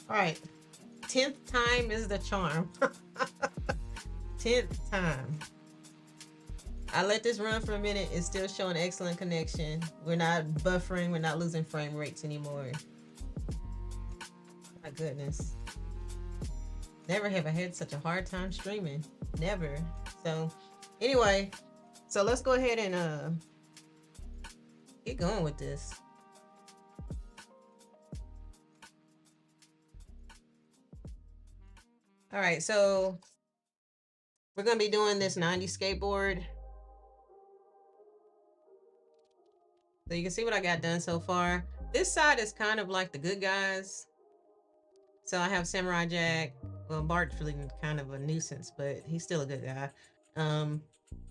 All right. 10th time is the charm. 10th time. I let this run for a minute. It's still showing excellent connection. We're not buffering. We're not losing frame rates anymore. My goodness. Never have I had such a hard time streaming. Never. So anyway, so let's go ahead and get going with this. All right, so we're gonna be doing this 90s skateboard. So you can see what I got done so far. This side is kind of like the good guys. So I have Samurai Jack. Well, Bart's really kind of a nuisance, but he's still a good guy.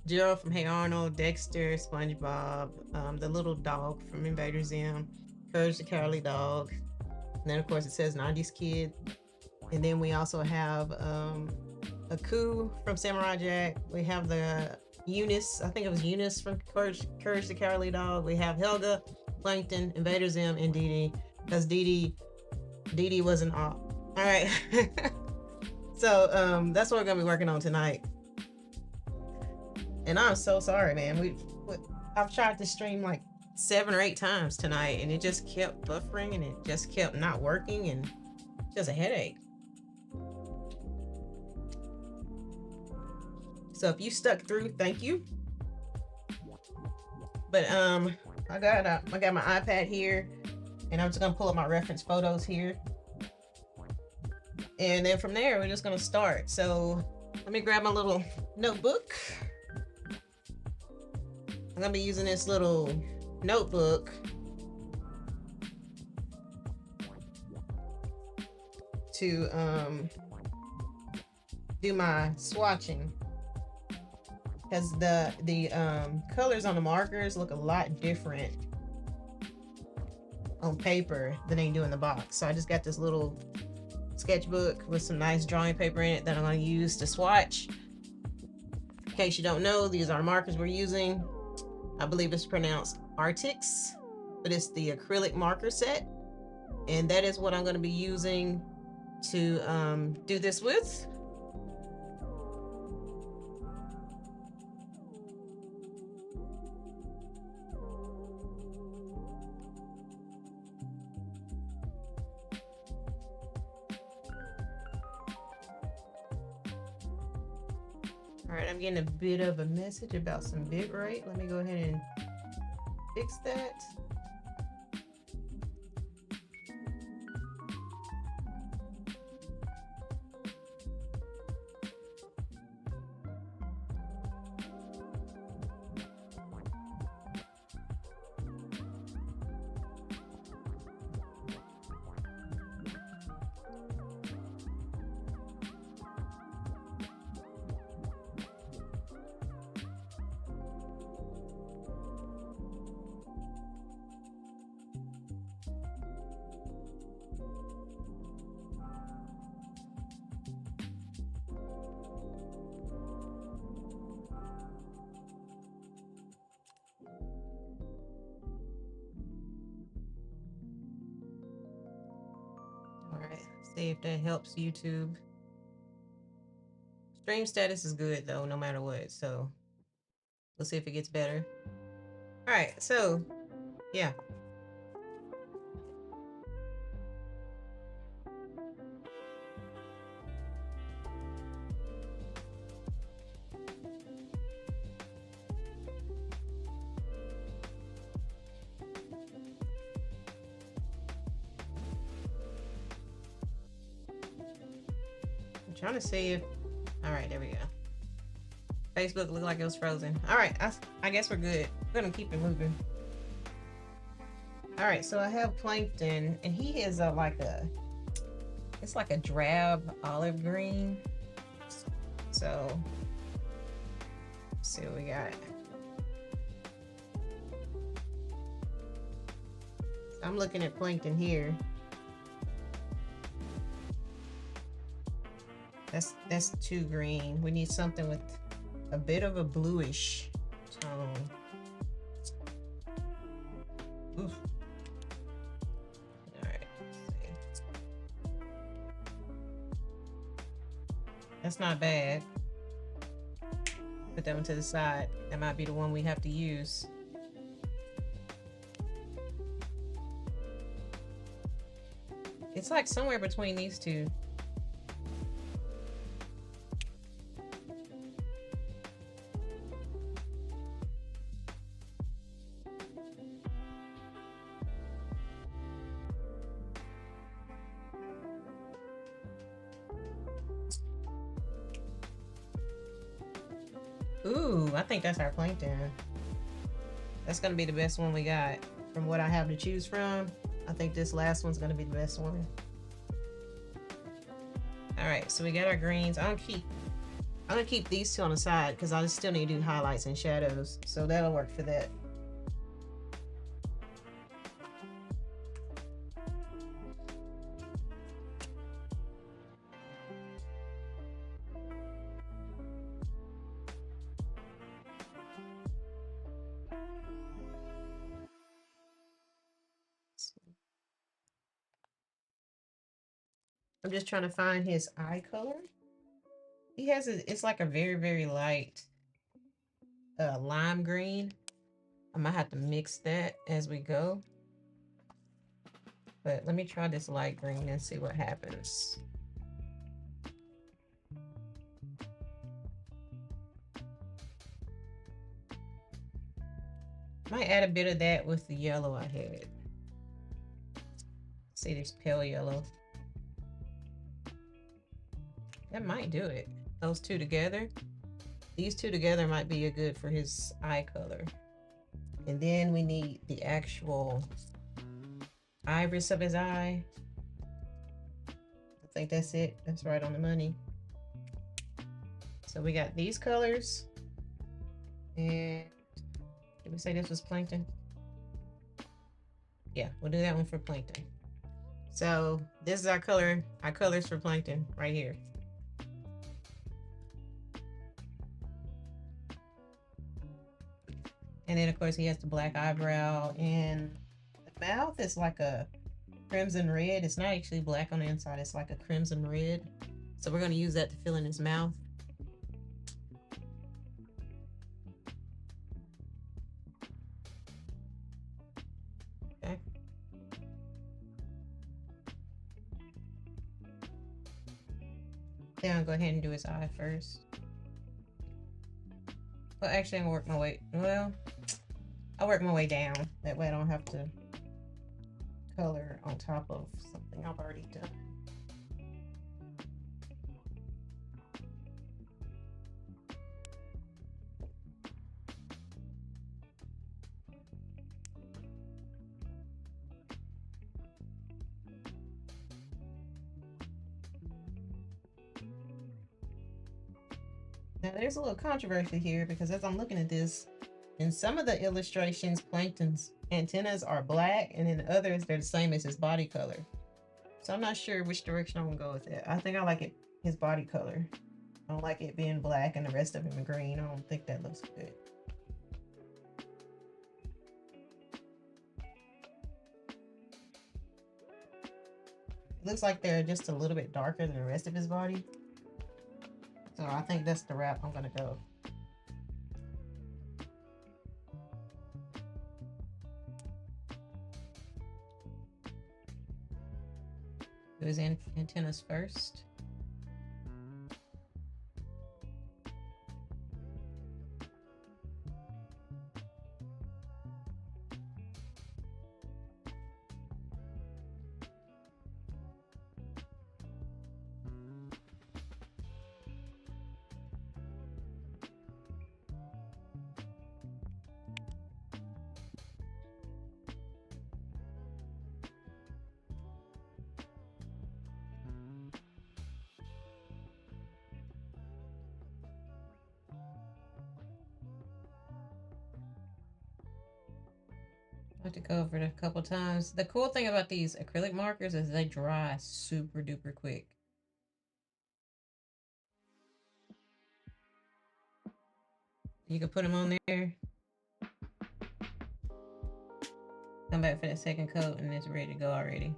Gerald from Hey Arnold, Dexter, SpongeBob, the little dog from Invader Zim, Courage the Cowardly Dog. And then of course it says 90s Kid. And then we also have a Coup from Samurai Jack. We have the Eunice, I think it was Eunice from Courage the Cowardly Dog. We have Helga, Plankton, Invader Zim, and Dee Dee. Because Dee Dee wasn't off. All right. So that's what we're gonna be working on tonight. And I'm so sorry, man. I've tried to stream like 7 or 8 times tonight, and it just kept buffering, and it just kept not working, and just a headache. So if you stuck through, thank you. But I got my iPad here, and I'm just gonna pull up my reference photos here, and then from there we're just gonna start. So let me grab my little notebook. I'm gonna be using this little notebook to do my swatching, because the colors on the markers look a lot different on paper than they do in the box. So I just got this little sketchbook with some nice drawing paper in it that I'm going to use to swatch. In case you don't know, these are markers we're using. I believe it's pronounced Artix, but it's the acrylic marker set, and that is what I'm going to be using to do this with. All right, I'm getting a bit of a message about some bit rate. Let me go ahead and fix that. All right, see if that helps YouTube. Stream status is good though, no matter what. So we'll see if it gets better. All right, so yeah. I'm trying to see if, all right, there we go. Facebook looked like it was frozen. All right, I guess we're good. We're gonna keep it moving. All right, so I have Plankton, and he is it's like a drab olive green. So let's see what we got. I'm looking at Plankton here. That's too green. We need something with a bit of a bluish tone. Oof. All right. Let's see. That's not bad. Put that one to the side. That might be the one we have to use. It's like somewhere between these two. Ooh, I think that's our plankton. That's gonna be the best one we got. From what I have to choose from, I think this last one's gonna be the best one. All right, so we got our greens. I'm gonna keep these two on the side because I still need to do highlights and shadows, so that'll work for that. I'm just trying to find his eye color. He has it's like a very, very light lime green. I might have to mix that as we go. But let me try this light green and see what happens. Might add a bit of that with the yellow I had. See this pale yellow. That might do it. Those two together. These two together might be a good for his eye color. And then we need the actual iris of his eye. I think that's it. That's right on the money. So we got these colors. And did we say this was plankton? Yeah, we'll do that one for plankton. So this is our colors for plankton right here. And then of course he has the black eyebrow, and the mouth is like a crimson red. It's not actually black on the inside, it's like a crimson red. So we're going to use that to fill in his mouth. Okay. Then I'll go ahead and do his eye first. Well, actually, I'm gonna work my way. Well, I'll work my way down. That way I don't have to color on top of something I've already done. Now there's a little controversy here because as I'm looking at this, in some of the illustrations, Plankton's antennas are black, and in others they're the same as his body color. So I'm not sure which direction I'm gonna go with it. I think I like it his body color. I don't like it being black and the rest of him in green. I don't think that looks good. It looks like they're just a little bit darker than the rest of his body. So I think that's the route I'm gonna go. Do his antennas first. I have to go over it a couple times. The cool thing about these acrylic markers is they dry super duper quick. You can put them on there, come back for that second coat, and it's ready to go already.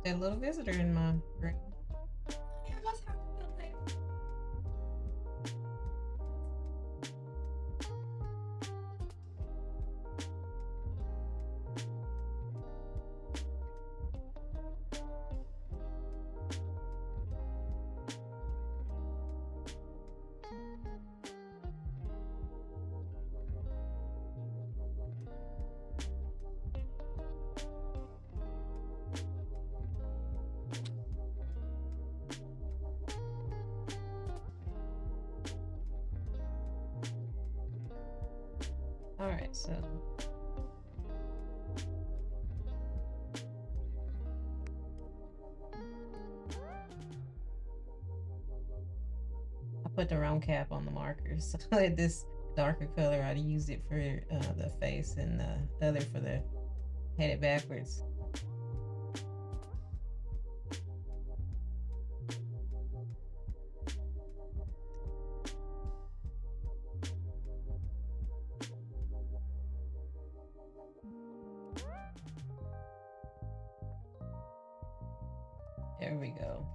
Got a little visitor in my room. All right, so I put the wrong cap on the markers. So I had this darker color. I used it for the face and the other for the headed backwards. There we go.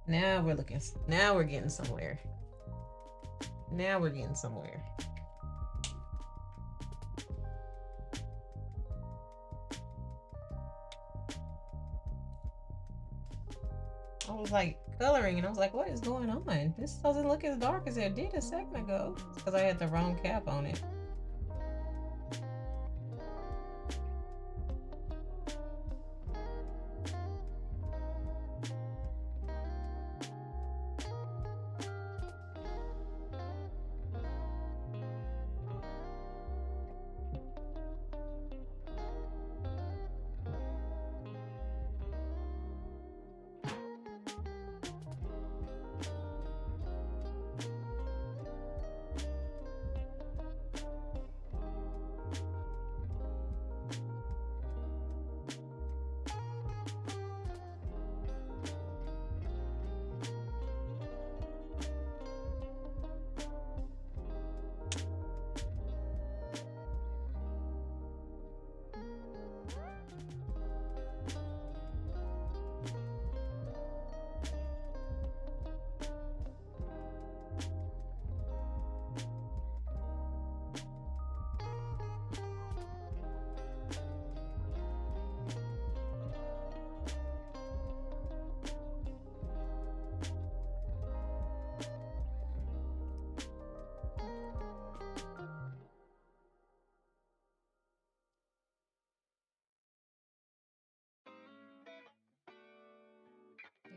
Now we're looking. Now we're getting somewhere. Now we're getting somewhere. I was like coloring and I was like, what is going on? This doesn't look as dark as it did a second ago. Because I had the wrong cap on it.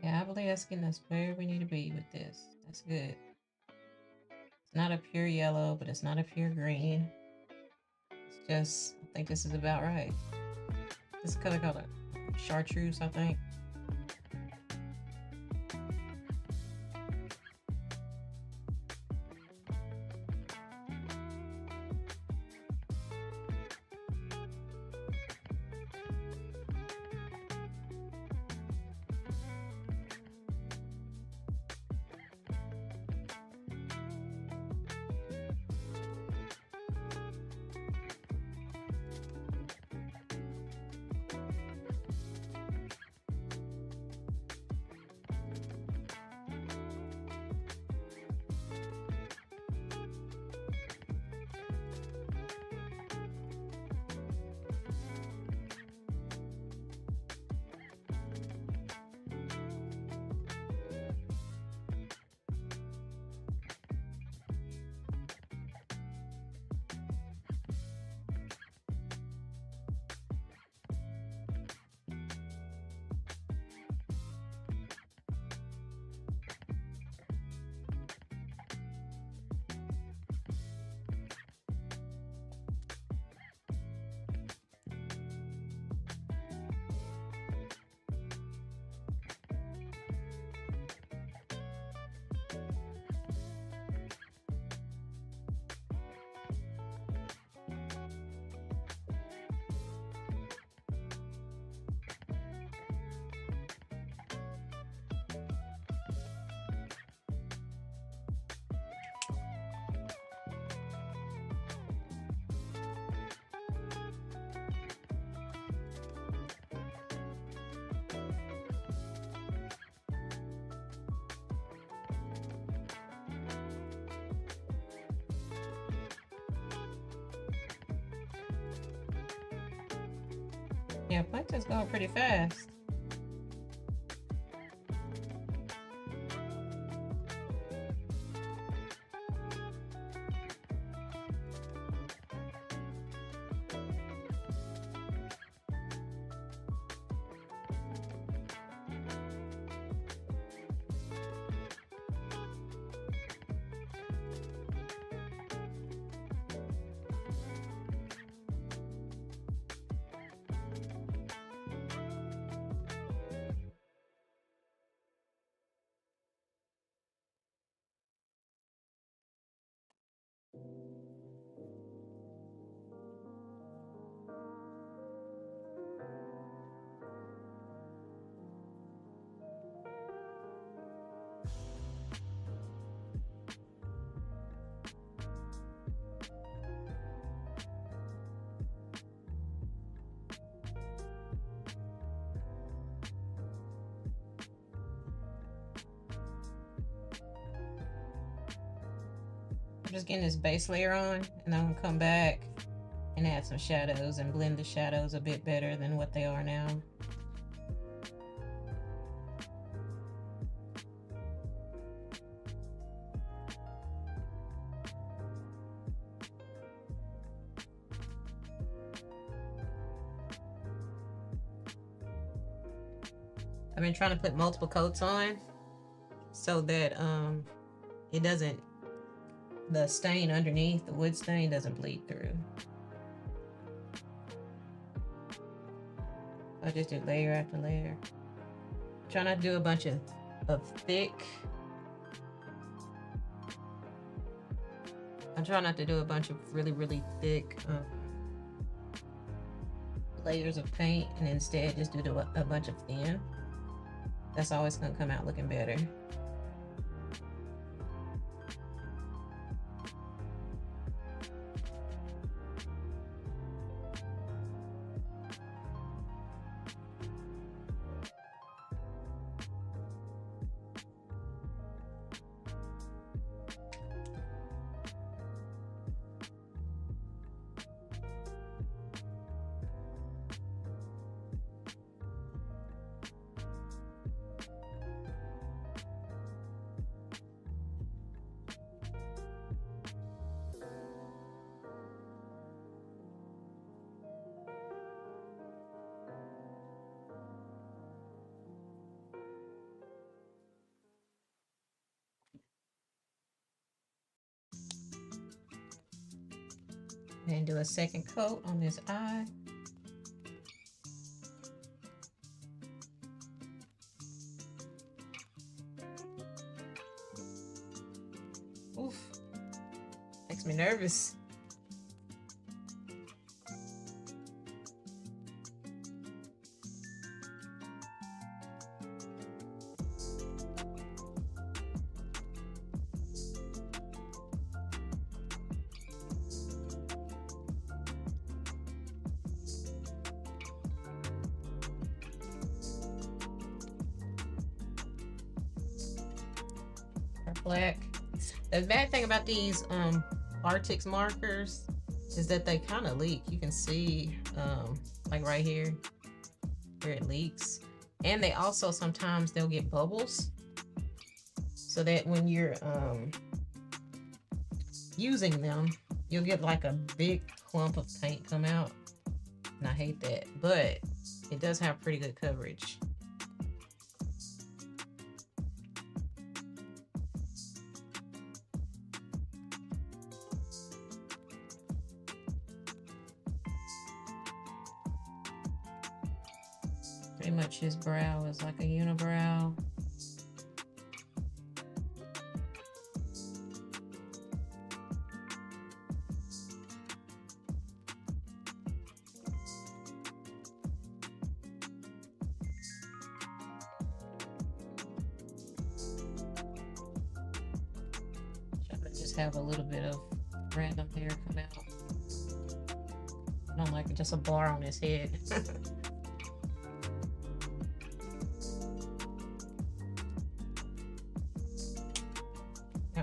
Yeah, I believe that's getting us where we need to be with this. That's good. It's not a pure yellow, but it's not a pure green. It's just, I think this is about right. This color called a chartreuse, I think. Yeah, Plankton's going pretty fast. I'm just getting this base layer on, and I'm gonna come back and add some shadows and blend the shadows a bit better than what they are now. I've been trying to put multiple coats on so that it doesn't, the stain underneath, the wood stain doesn't bleed through. I'll just do layer after layer. Try not to do a bunch of thick. I try not to do a bunch of really thick layers of paint, and instead just do a bunch of thin. That's always gonna come out looking better. And do a second coat on this eye. Oof, makes me nervous. Black. The bad thing about these Arctic markers is that they kind of leak. You can see like right here where it leaks, and they also sometimes they'll get bubbles, so that when you're using them, you'll get like a big clump of paint come out, and I hate that, but it does have pretty good coverage. Pretty much his brow is like a unibrow. Just have a little bit of random hair come out. I don't like it, just a bar on his head.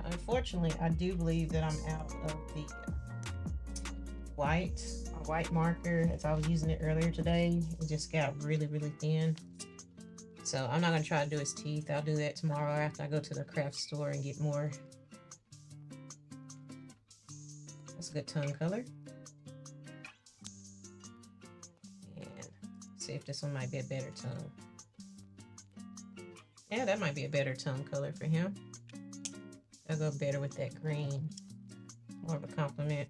Unfortunately, I do believe that I'm out of the white white marker as I was using it earlier today. It just got really, really thin. So I'm not going to try to do his teeth. I'll do that tomorrow after I go to the craft store and get more. That's a good tongue color. And see if this one might be a better tongue. Yeah, that might be a better tongue color for him. That'll go better with that green. More of a compliment.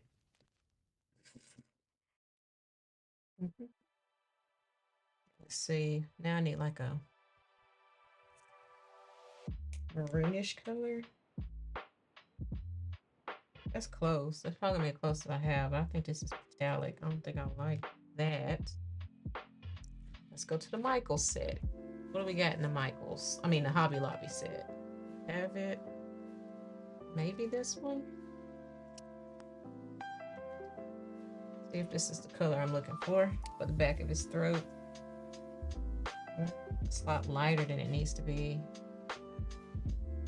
Let's see. Now I need like a maroonish color. That's close. That's probably gonna be the closest I have. I think this is metallic. I don't think I like that. Let's go to the Michaels set. What do we got in the Michaels? I mean the Hobby Lobby set. Have it. Maybe this one. See if this is the color I'm looking for the back of his throat. It's a lot lighter than it needs to be.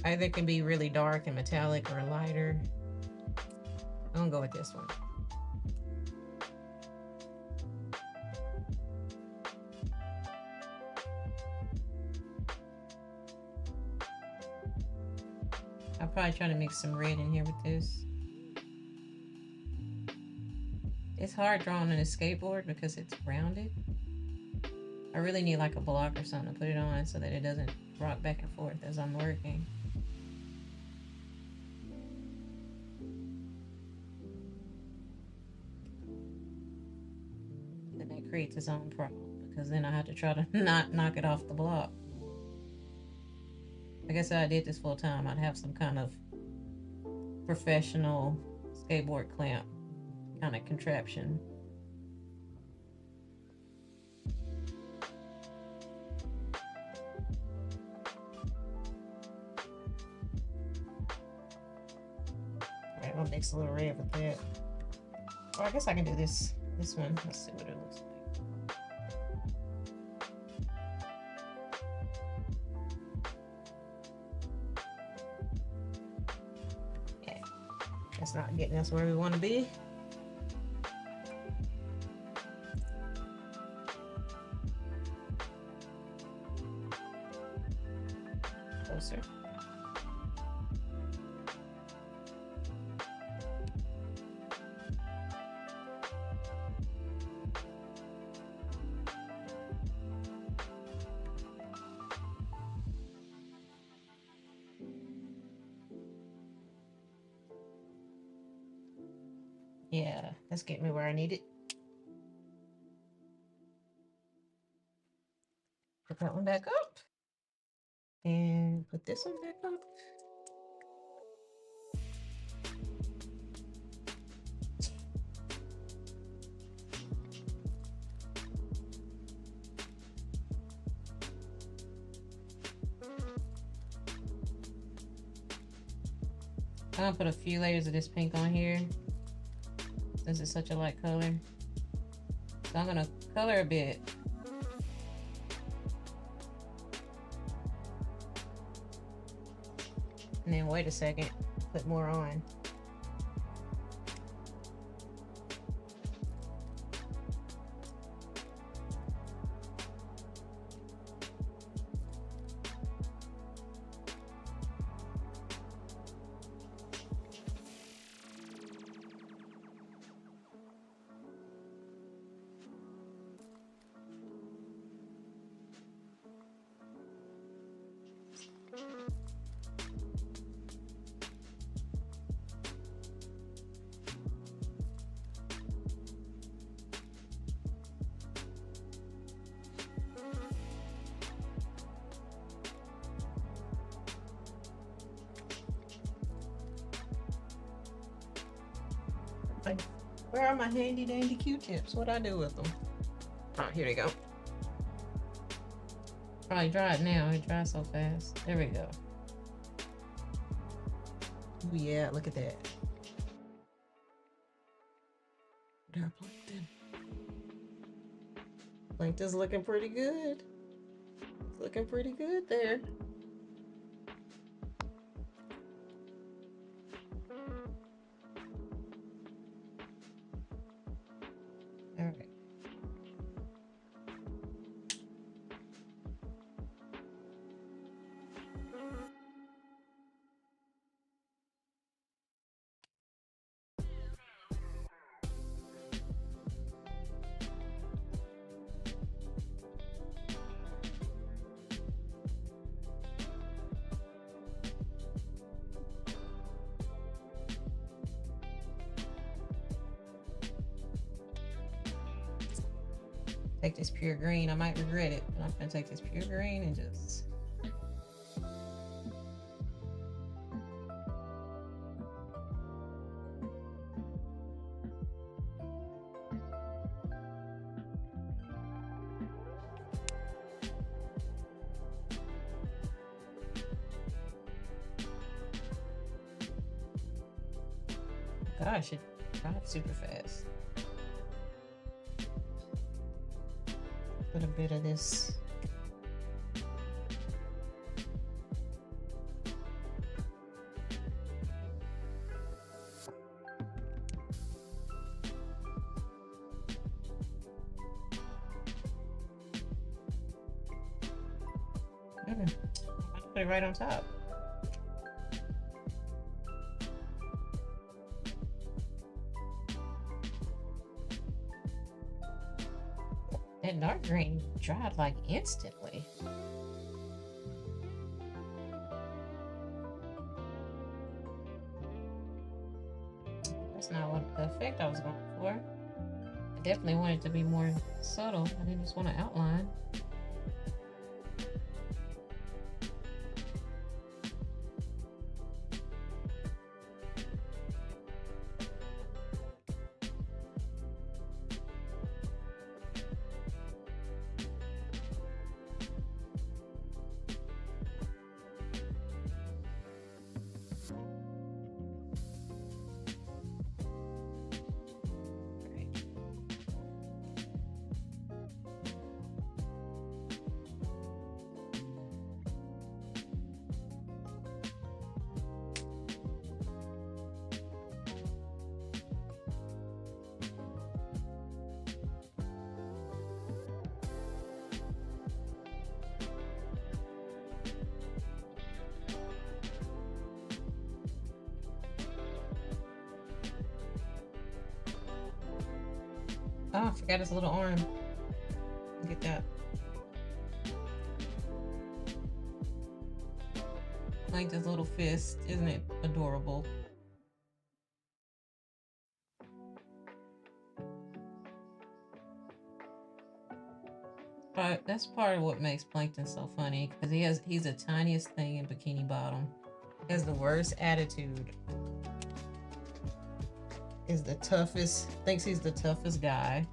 Either it can be really dark and metallic or lighter. I'm gonna go with this one. I'll probably try to mix some red in here with this. It's hard drawing on a skateboard because it's rounded. I really need like a block or something to put it on so that it doesn't rock back and forth as I'm working. Then that creates its own problem because then I have to try to not knock it off the block. Like I said, I did this full time. I'd have some kind of professional skateboard clamp kind of contraption. Alright, I'll mix a little red with that. Well, I guess I can do this one. Let's see what it looks like. Yeah, that's not getting us where we want to be. Closer. Yeah, that's getting me where I need it. Put that one back up. And put this one back up. I'm gonna put a few layers of this pink on here since it's such a light color. So I'm gonna color a bit. And then wait a second, put more on. Like, where are my handy dandy Q-tips? What I do with them? Oh, here we go. Probably dry it now. It dries so fast. There we go. Oh yeah, look at that. There, plankton. Plankton's looking pretty good. It's looking pretty good there. Take this pure green. I might regret it, but I'm gonna take this pure green and just. Gosh, it drives super fast. Put a bit of this. Put it right on top. That dark green dried like instantly. That's not what the effect I was going for. I definitely want it to be more subtle. I didn't just want to outline. Oh, I forgot his little arm. Look at that. Like this little fist. Isn't it adorable? But that's part of what makes Plankton so funny, because he's the tiniest thing in Bikini Bottom. He has the worst attitude. Is the toughest, thinks he's the toughest guy.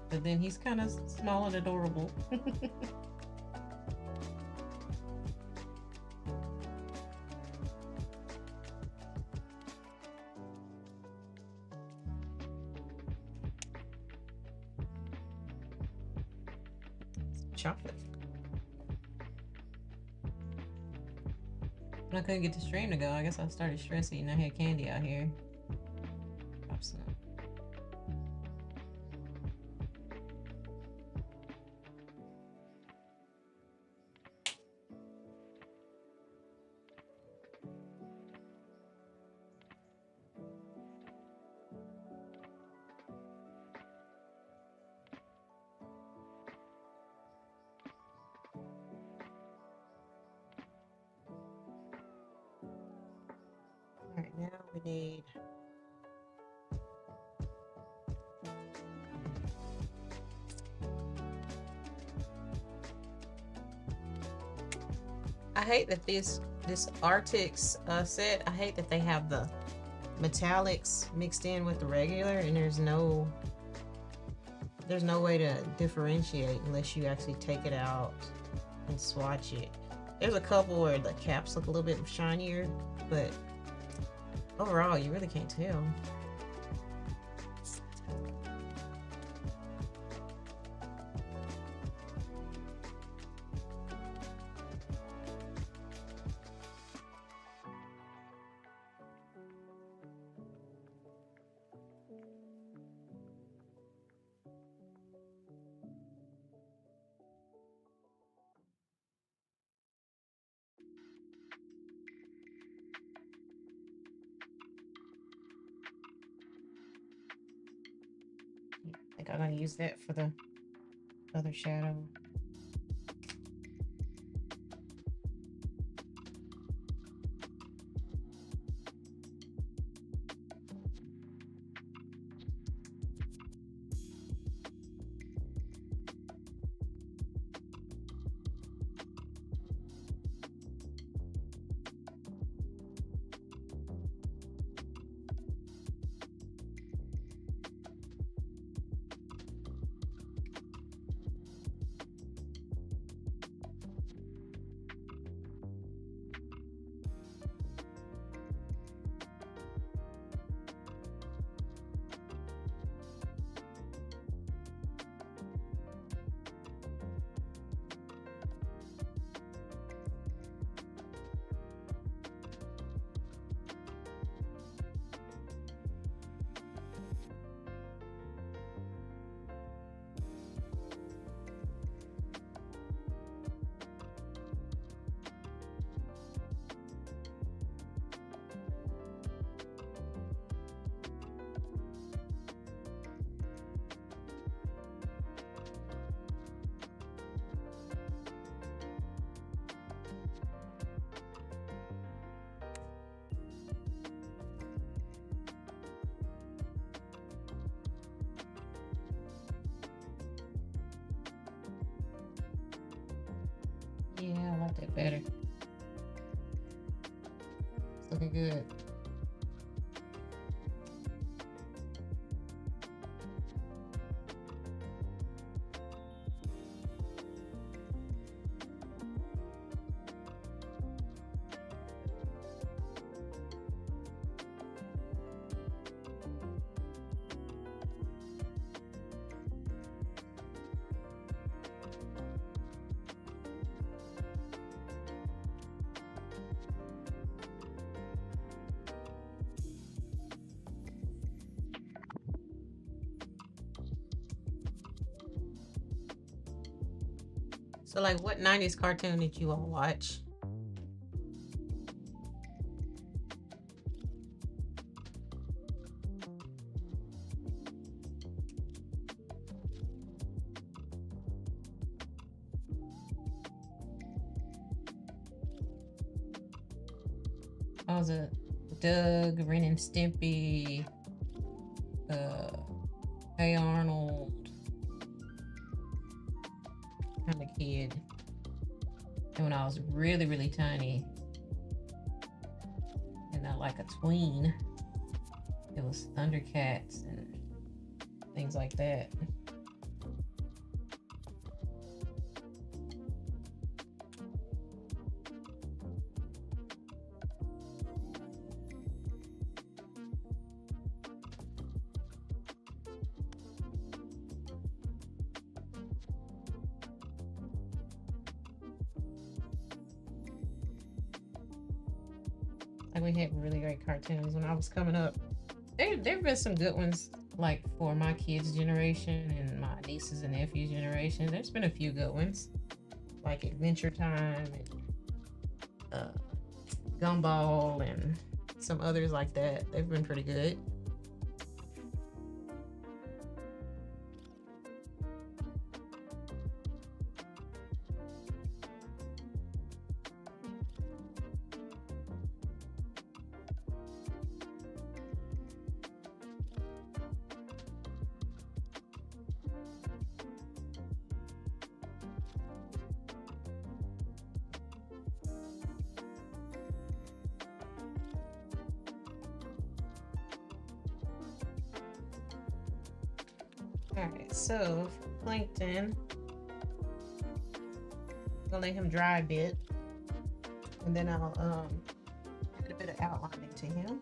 But then he's kind of small and adorable. Chocolate. I couldn't get the stream to go. I guess I started stressing and I had candy out here. Drop some. Now we need I hate that this Arctics set, I hate that they have the metallics mixed in with the regular, and there's no way to differentiate unless you actually take it out and swatch it. There's a couple where the caps look a little bit shinier, but overall, you really can't tell. I think I'm gonna use that for the other shadow. better. It's looking good. So, like, what 90s cartoon did you all watch? I was a Doug, Ren and Stimpy, Hey Arnold kind of kid. And when I was really, really tiny, and not like a tween, it was Thundercats and things like that. Like, we had really great cartoons when I was coming up. There've been some good ones, like for my kids' generation and my nieces and nephews' generation. There's been a few good ones, like Adventure Time and Gumball and some others like that. They've been pretty good. Alright, so Plankton, I'll let him dry a bit, and then I'll add a bit of outlining to him.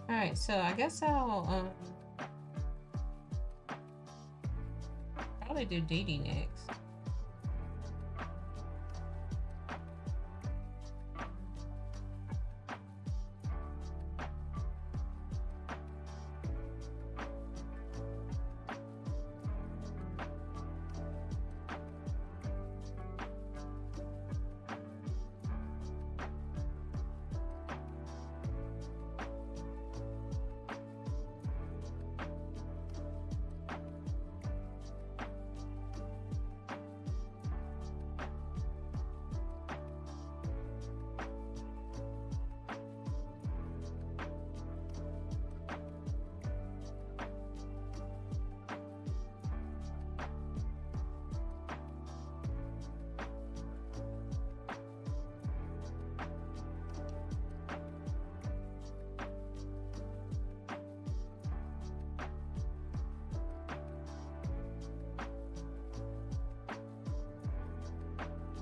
All right, so I guess I'll Probably do Dee Dee next.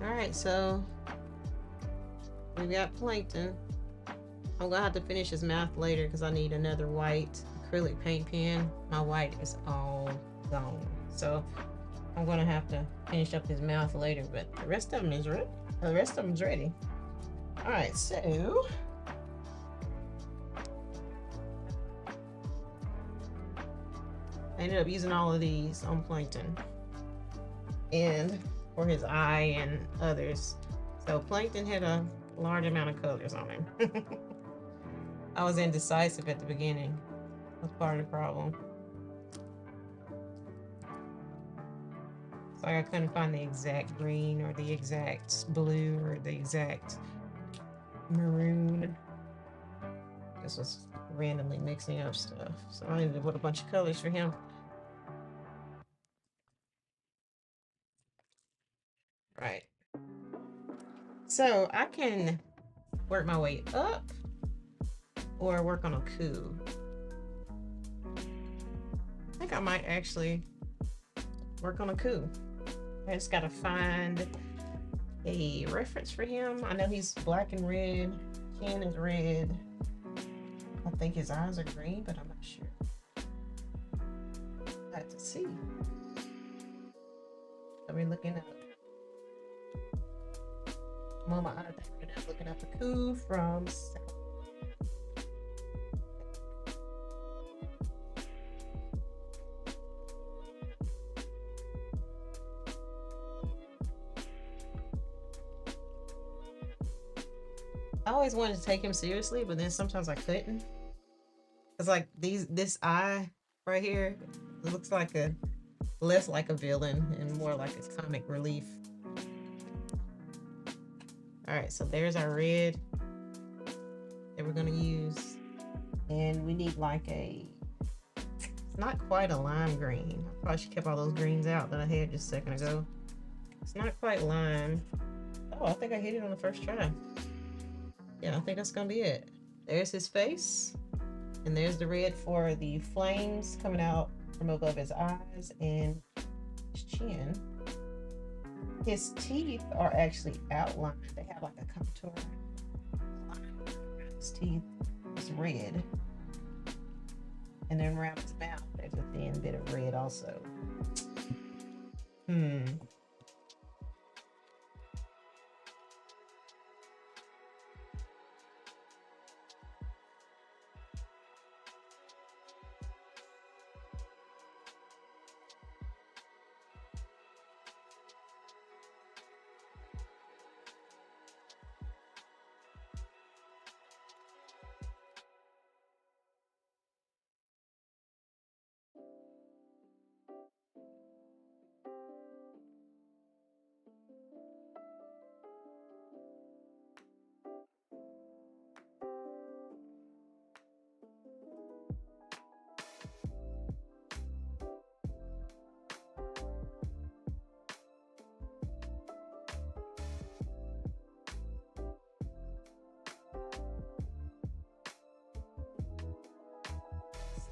All right, so we got plankton. I'm gonna have to finish his mouth later because I need another white acrylic paint pen. My white is all gone, so I'm gonna have to finish up his mouth later. But the rest of them is ready. The rest of them's ready. All right, so I ended up using all of these on plankton and for his eye and others. So plankton had a large amount of colors on him. I was indecisive at the beginning. That's part of the problem. So I couldn't find the exact green or the exact blue or the exact maroon. This was randomly mixing up stuff. So I ended up with a bunch of colors for him. Right. So I can work my way up or work on a coup. I think I might actually work on a coup. I just gotta find a reference for him. I know he's black and red. Chin is red. I think his eyes are green, but I'm not sure. I have to see. I've been looking up. Mama, I'm looking up a coup from I always wanted to take him seriously, but then sometimes I couldn't. It's like this eye right here, it looks like a less like a villain and more like a comic relief. All right, so there's our red that we're gonna use. And we need like it's not quite a lime green. I probably should keep all those greens out that I had just a second ago. It's not quite lime. Oh, I think I hit it on the first try. Yeah, I think that's gonna be it. There's his face, and there's the red for the flames coming out from above his eyes and his chin. His teeth are actually outlined. They have like a contour line around his teeth. It's red. And then around his mouth, there's a thin bit of red also.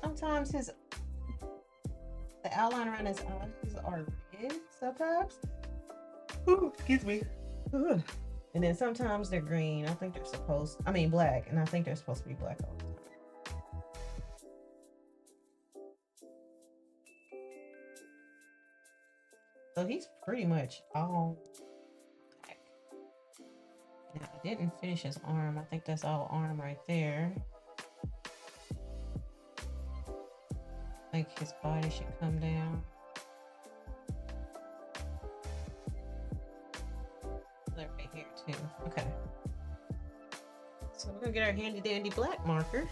Sometimes the outline around his eyes are red sometimes. Ooh, excuse me. Ooh. And then sometimes they're green. I think they're black, and I think they're supposed to be black all the time. So he's pretty much all back. Now, I didn't finish his arm. I think that's all arm right there. I think his body should come down. Right here too. Okay. So we're gonna get our handy dandy black marker.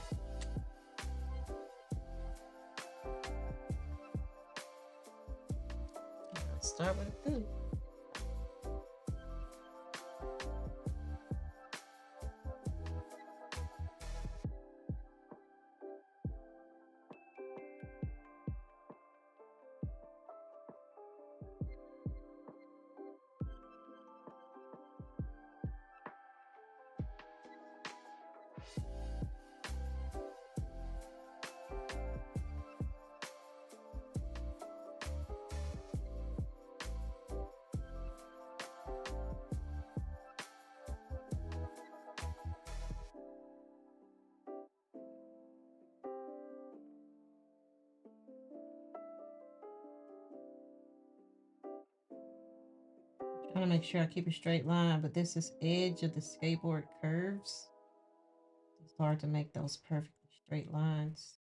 Let's start with the blue. Trying to make sure I keep a straight line, but this is edge of the skateboard curves. It's hard to make those perfectly straight lines.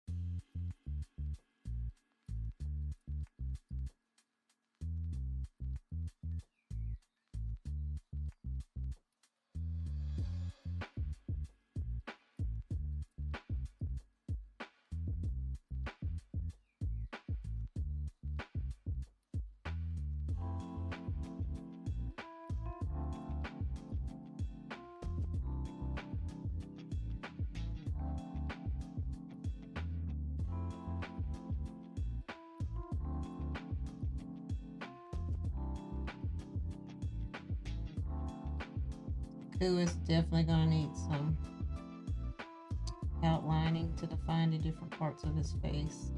Who is definitely gonna need some outlining to define the different parts of his face.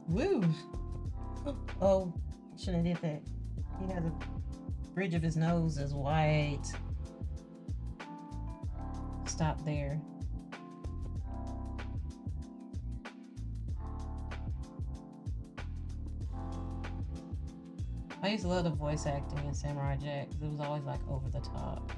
Woo! Oh, shouldn't have did that. He has a bridge of his nose is white. Stop there. I used to love the voice acting in Samurai Jack because it was always like over the top.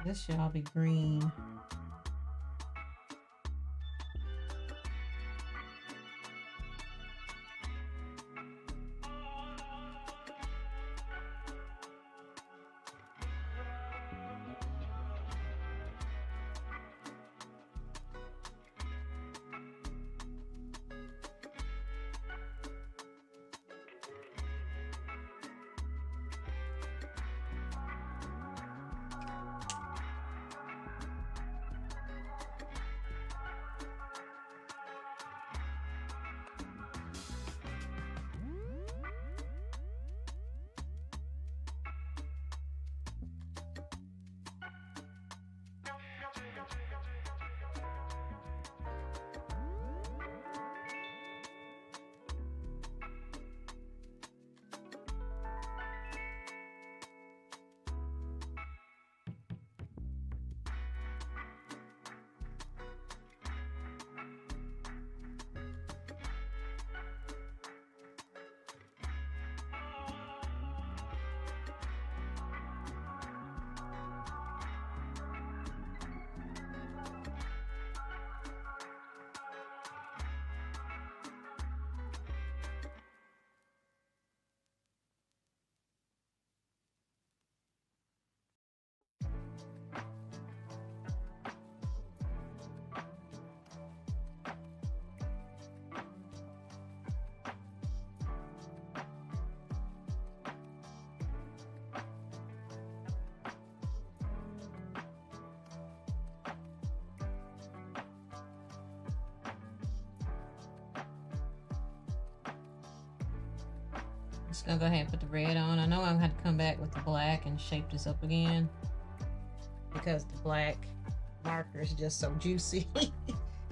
This should all be green. Just gonna go ahead and put the red on. I know I'm gonna have to come back with the black and shape this up again because the black marker is just so juicy.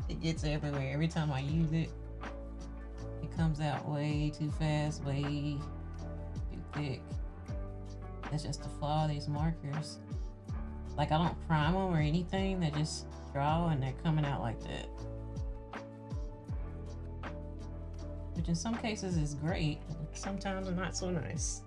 It gets everywhere. Every time I use it, it comes out way too fast, way too thick. That's just the flaw of these markers. Like, I don't prime them or anything. They just draw and they're coming out like that. Which in some cases is great, but sometimes not so nice.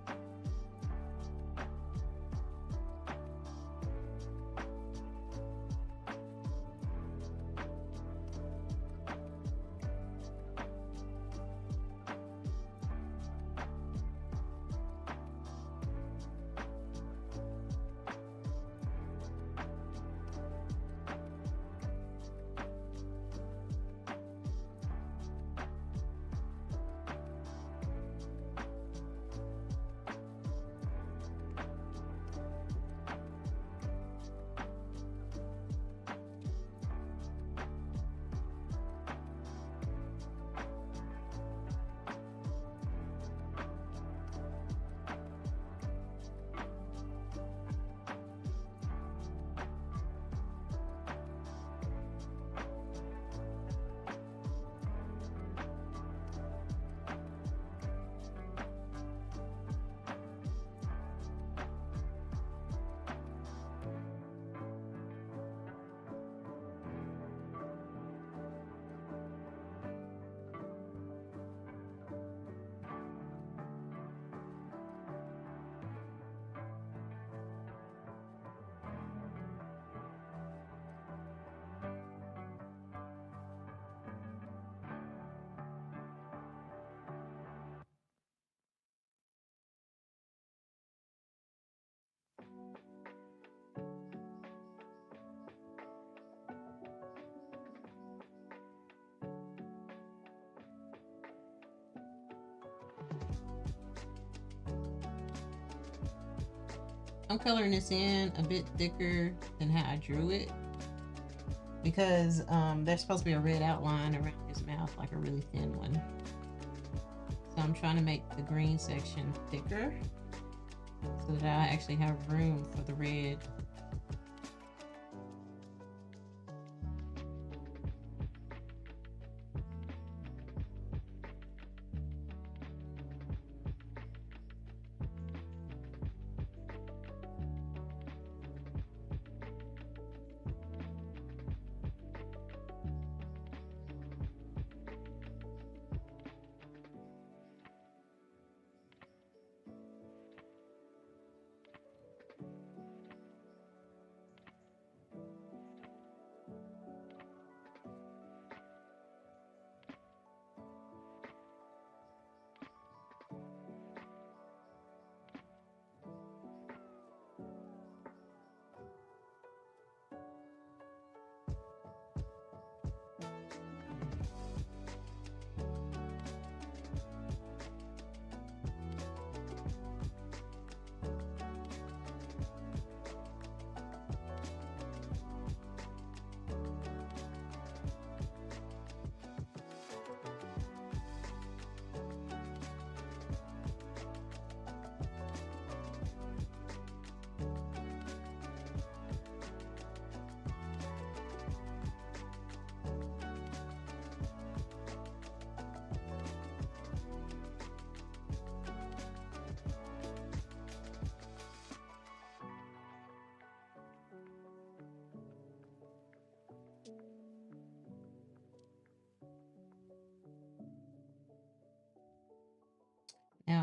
I'm coloring this in a bit thicker than how I drew it because there's supposed to be a red outline around his mouth, like a really thin one. So I'm trying to make the green section thicker so that I actually have room for the red.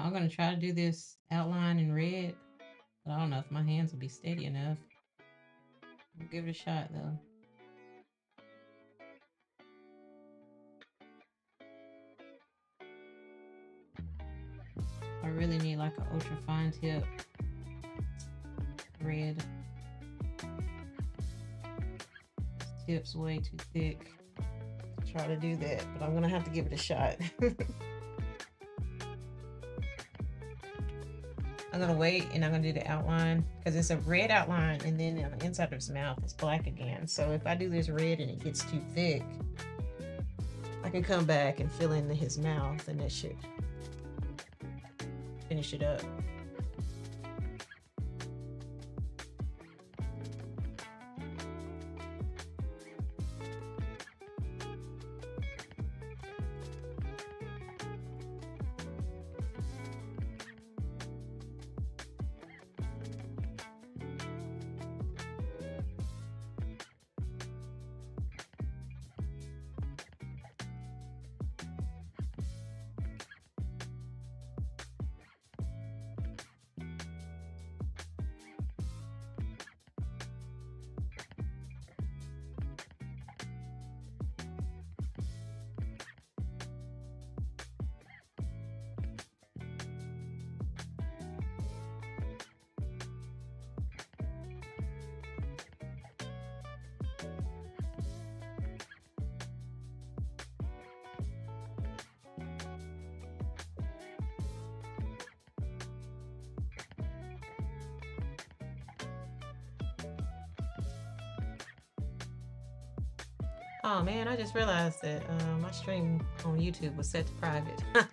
I'm gonna try to do this outline in red, but I don't know if my hands will be steady enough. I'll give it a shot though. I really need like an ultra fine tip red. This tip's way too thick to try to do that, but I'm gonna have to give it a shot. I'm gonna wait and I'm gonna do the outline because it's a red outline, and then on the inside of his mouth it's black again. So if I do this red and it gets too thick, I can come back and fill in his mouth, and that should finish it up. Oh man, I just realized that my stream on YouTube was set to private. I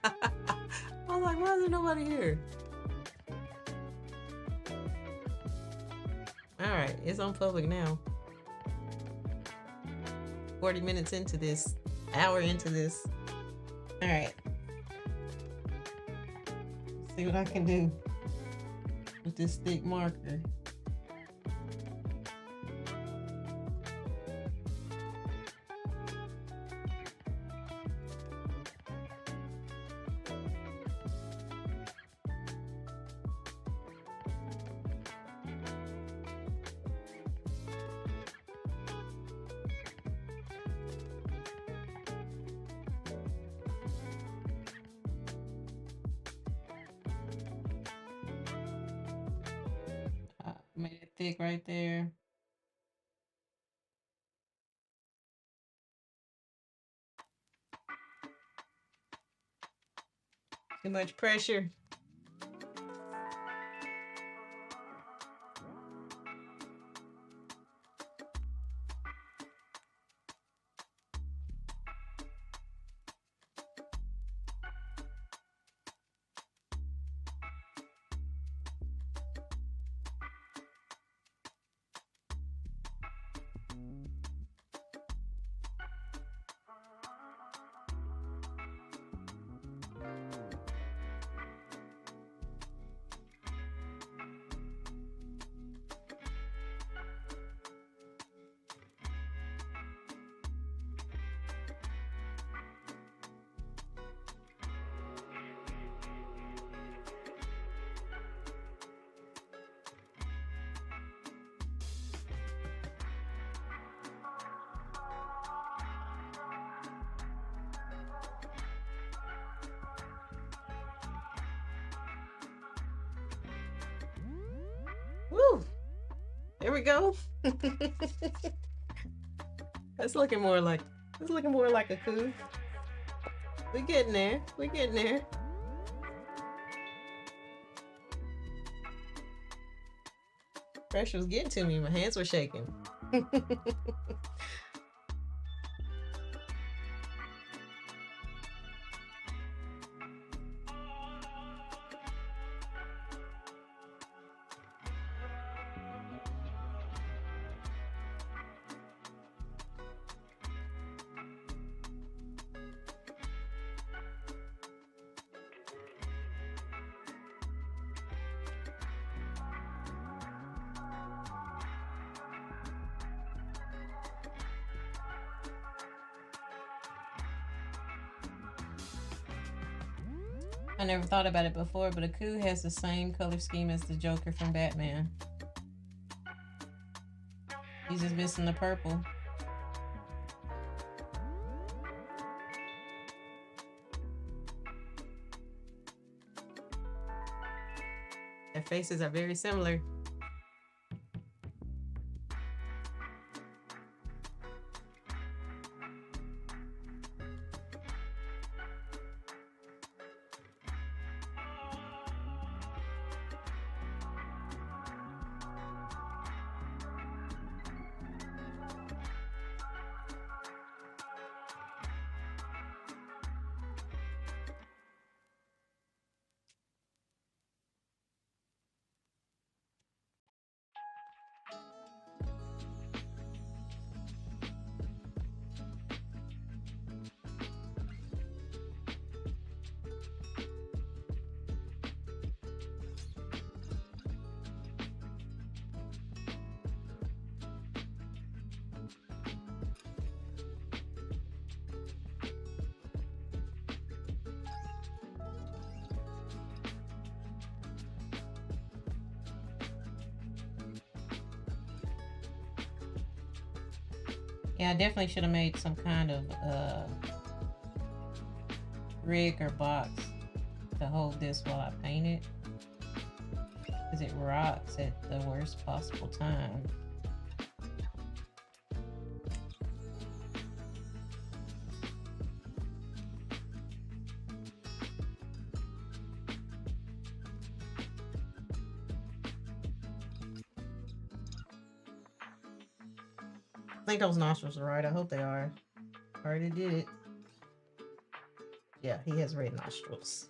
was like, why is there nobody here? Alright, it's on public now. 40 minutes into this, hour into this. Alright. See what I can do with this thick marker. Made it thick right there. Too much pressure. Woo! There we go. That's looking more like a coup. We getting there. We getting there. Pressure was getting to me. My hands were shaking. I never thought about it before, but Aku has the same color scheme as the Joker from Batman. He's just missing the purple. Their faces are very similar. Yeah, I definitely should have made some kind of rig or box to hold this while I paint it, because it rocks at the worst possible time. I think those nostrils are right. I hope they are. Already did it. Yeah, he has red nostrils.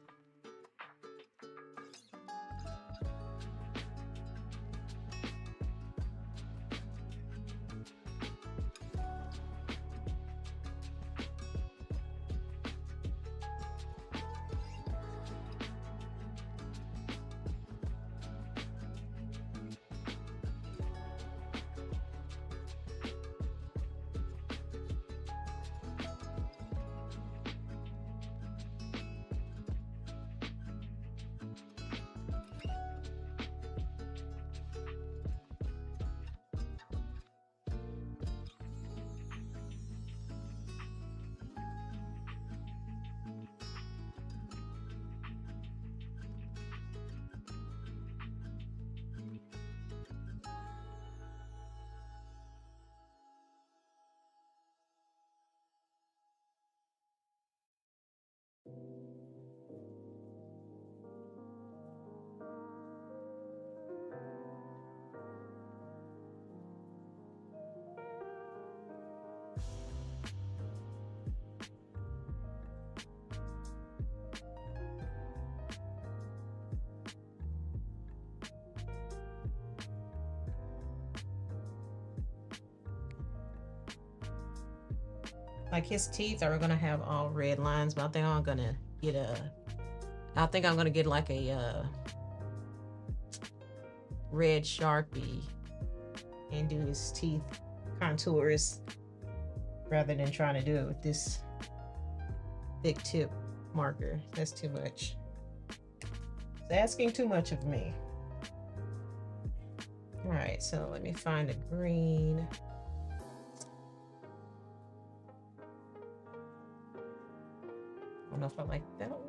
Like his teeth are gonna have all red lines, but I think I'm gonna get like a red Sharpie and do his teeth contours rather than trying to do it with this thick tip marker. That's too much. It's asking too much of me. All right, so let me find a green. I don't know if I like that one.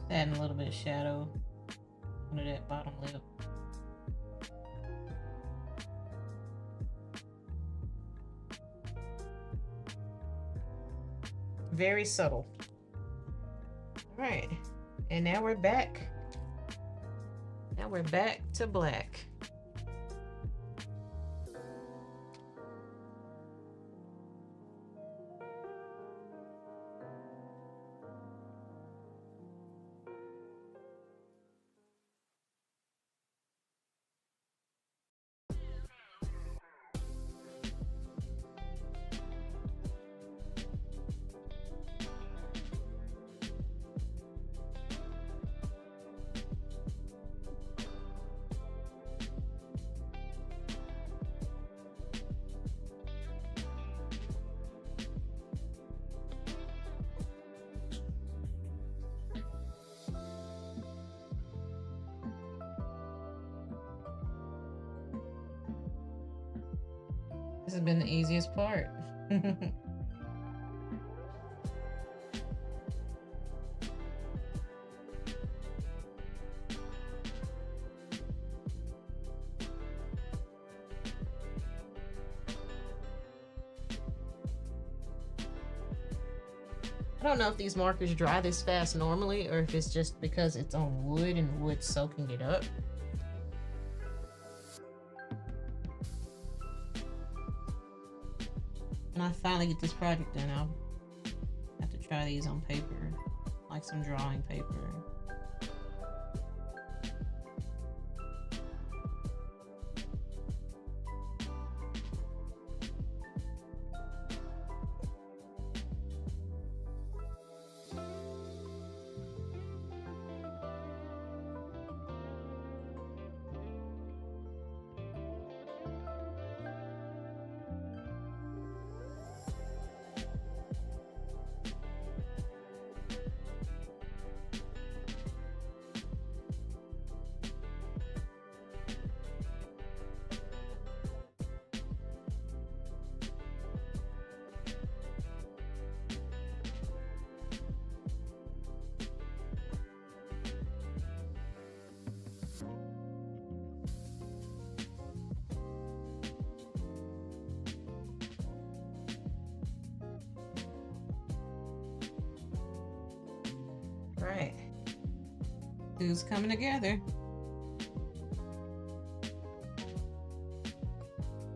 Adding a little bit of shadow under that bottom lip. Very subtle. All right, and now we're back. Now we're back to black. This has been the easiest part. I don't know if these markers dry this fast normally or if it's just because it's on wood and wood soaking it up. When I finally get this project done, I'll have to try these on paper, like some drawing paper. Right. It's coming together.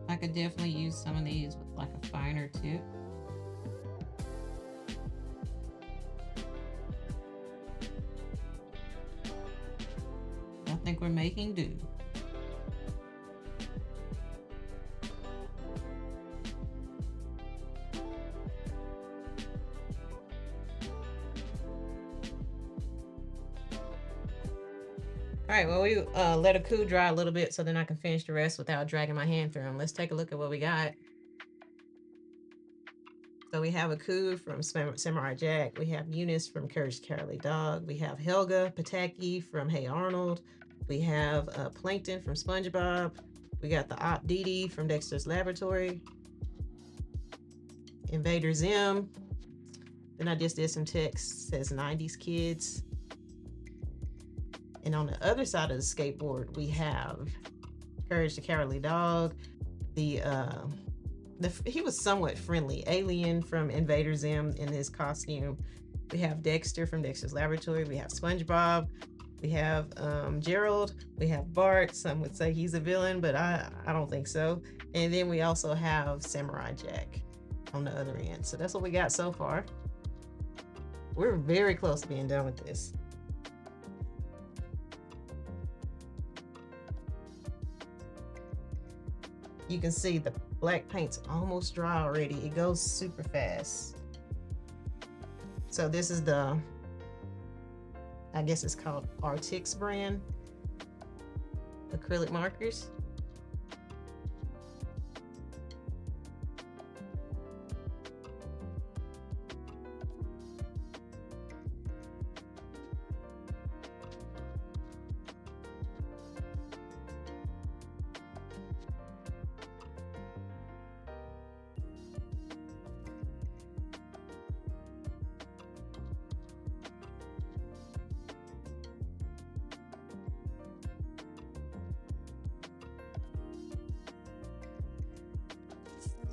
I could definitely use some of these with like a finer tip. I think we're making do. All right, well, we let a coup dry a little bit so then I can finish the rest without dragging my hand through them. Let's take a look at what we got. So we have a coup from Samurai Jack. We have Eunice from Courage the Cowardly Dog. We have Helga Pataki from Hey Arnold. We have Plankton from SpongeBob. We got the Op Dee Dee from Dexter's Laboratory. Invader Zim. Then I just did some text, says 90s kids. And on the other side of the skateboard, we have Courage the Cowardly Dog. He was somewhat friendly. Alien from Invader Zim in his costume. We have Dexter from Dexter's Laboratory. We have SpongeBob. We have Gerald. We have Bart. Some would say he's a villain, but I don't think so. And then we also have Samurai Jack on the other end. So that's what we got so far. We're very close to being done with this. You can see the black paint's almost dry already. It goes super fast. So this is the, I guess it's called Artix brand acrylic markers.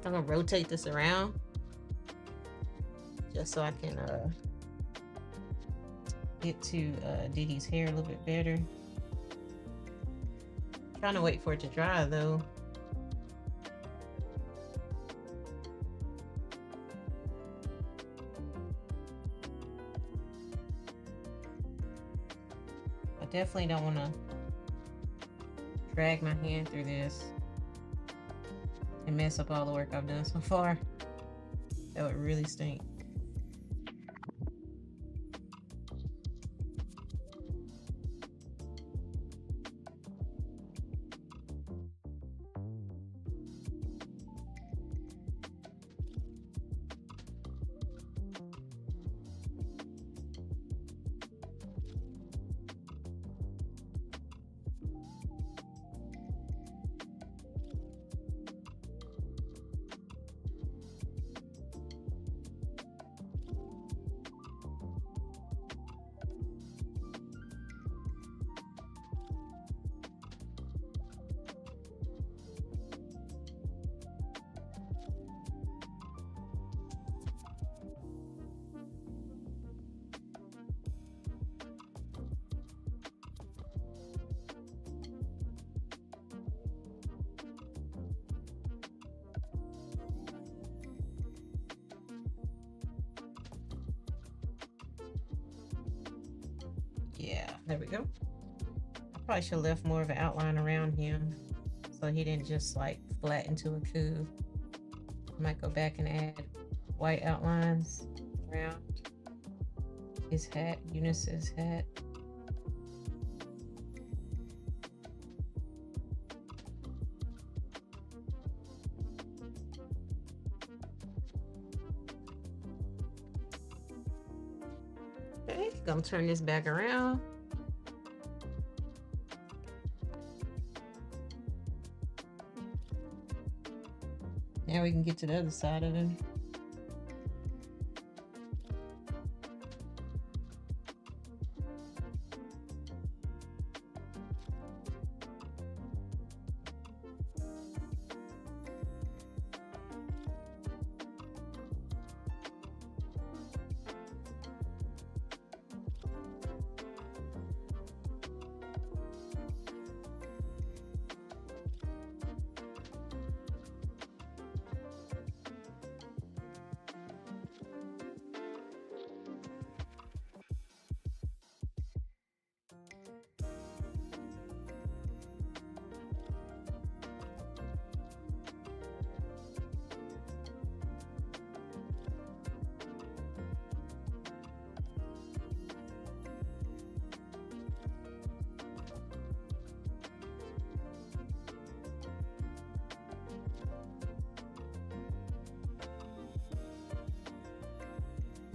I'm gonna rotate this around just so I can get to Dee Dee's hair a little bit better. Trying to wait for it to dry though. I definitely don't want to drag my hand through this and mess up all the work I've done so far. That would really stink. Yeah, there we go. I probably should have left more of an outline around him so he didn't just like flatten to a coup. Might go back and add white outlines around his hat, Eunice's hat. Okay, gonna turn this back around. Now we can get to the other side of him.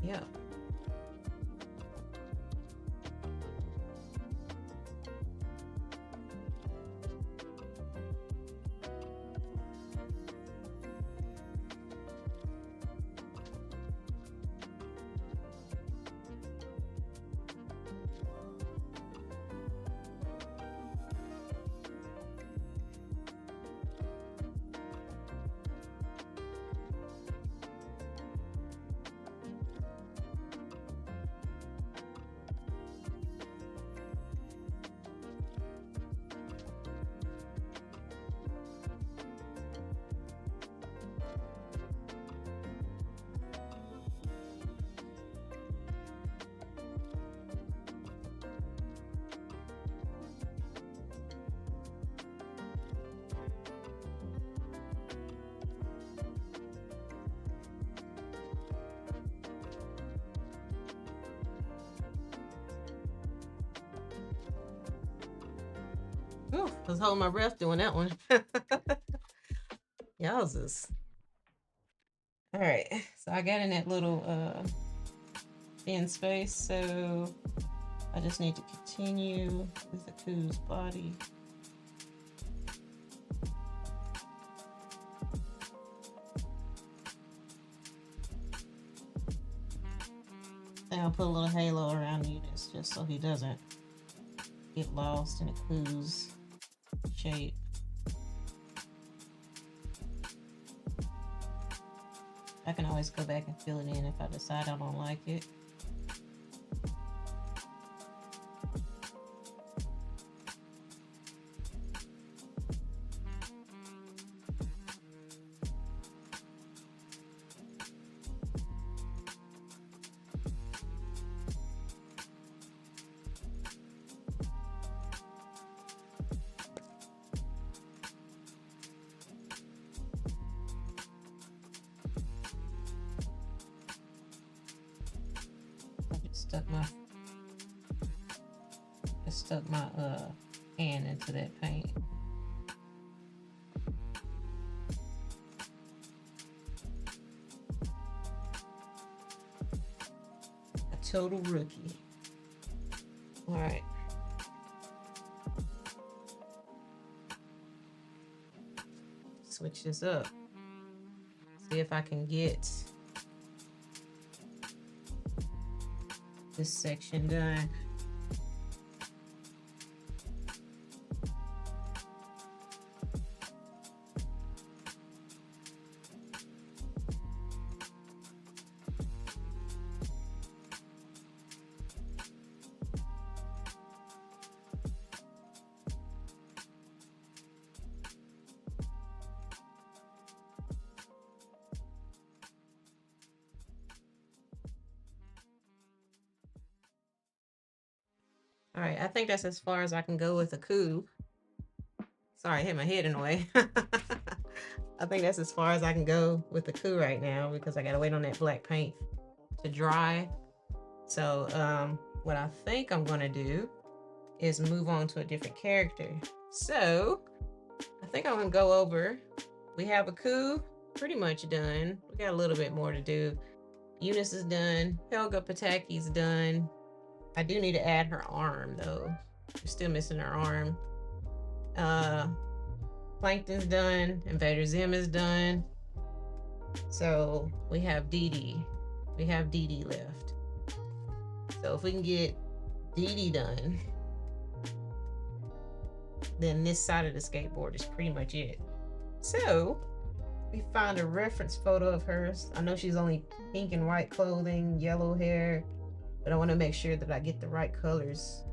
Yeah. Ooh, I was holding my breath doing that one. Yowzers. All right, so I got in that little thin space, so I just need to continue with the Ku's body. And I'll put a little halo around Eunice just so he doesn't get lost in the Ku's shape. I can always go back and fill it in if I decide I don't like it. Stuck my hand into that paint. A total rookie. All right. Switch this up. See if I can get this section done. All right, I think that's as far as I can go with the coup. Sorry, I hit my head in the way. I think that's as far as I can go with the coup right now because I gotta wait on that black paint to dry. So what I think I'm gonna do is move on to a different character. So I think I'm gonna go over. We have a coup pretty much done. We got a little bit more to do. Eunice is done. Helga Pataki's done. I do need to add her arm though. We're still missing her arm. Plankton's done. Invader Zim is done. So we have Dee Dee. We have Dee Dee left. So if we can get Dee Dee done, then this side of the skateboard is pretty much it. So we find a reference photo of hers. I know she's only pink and white clothing, yellow hair, but I want to make sure that I get the right colors.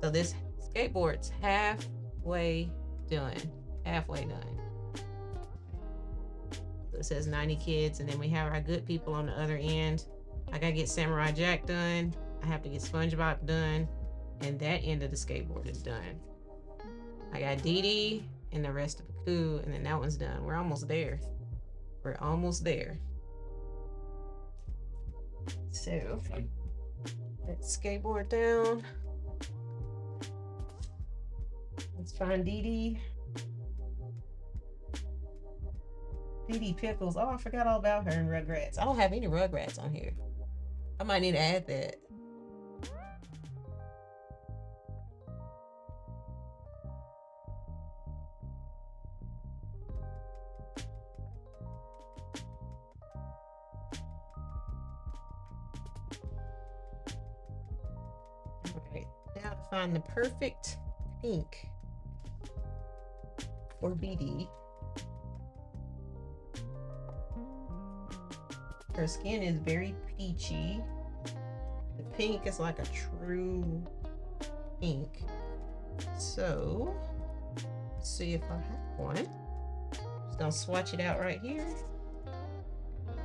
So this skateboard's halfway done. Halfway done. So it says 90 kids, and then we have our good people on the other end. I gotta get Samurai Jack done. I have to get SpongeBob done, and that end of the skateboard is done. I got Dee Dee and the rest of the coup, and then that one's done. We're almost there. We're almost there. So let's skateboard down. Let's find Dee Dee. Dee Dee Pickles. Oh, I forgot all about her in Rugrats. I don't have any Rugrats on here. I might need to add that. All right, now to find the perfect pink for BD. Her skin is very peachy. The pink is like a true pink. So, let's see if I have one. Just gonna swatch it out right here.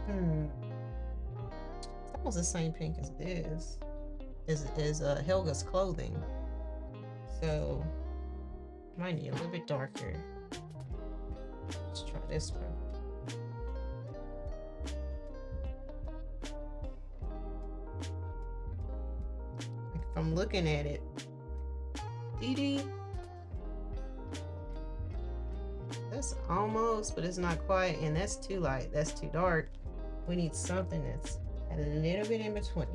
It's almost the same pink as this. Is Helga's clothing. So, might need a little bit darker. Let's try this one. If I'm looking at it, Dee Dee, that's almost, but it's not quite, and that's too light, that's too dark. We need something that's a little bit in between.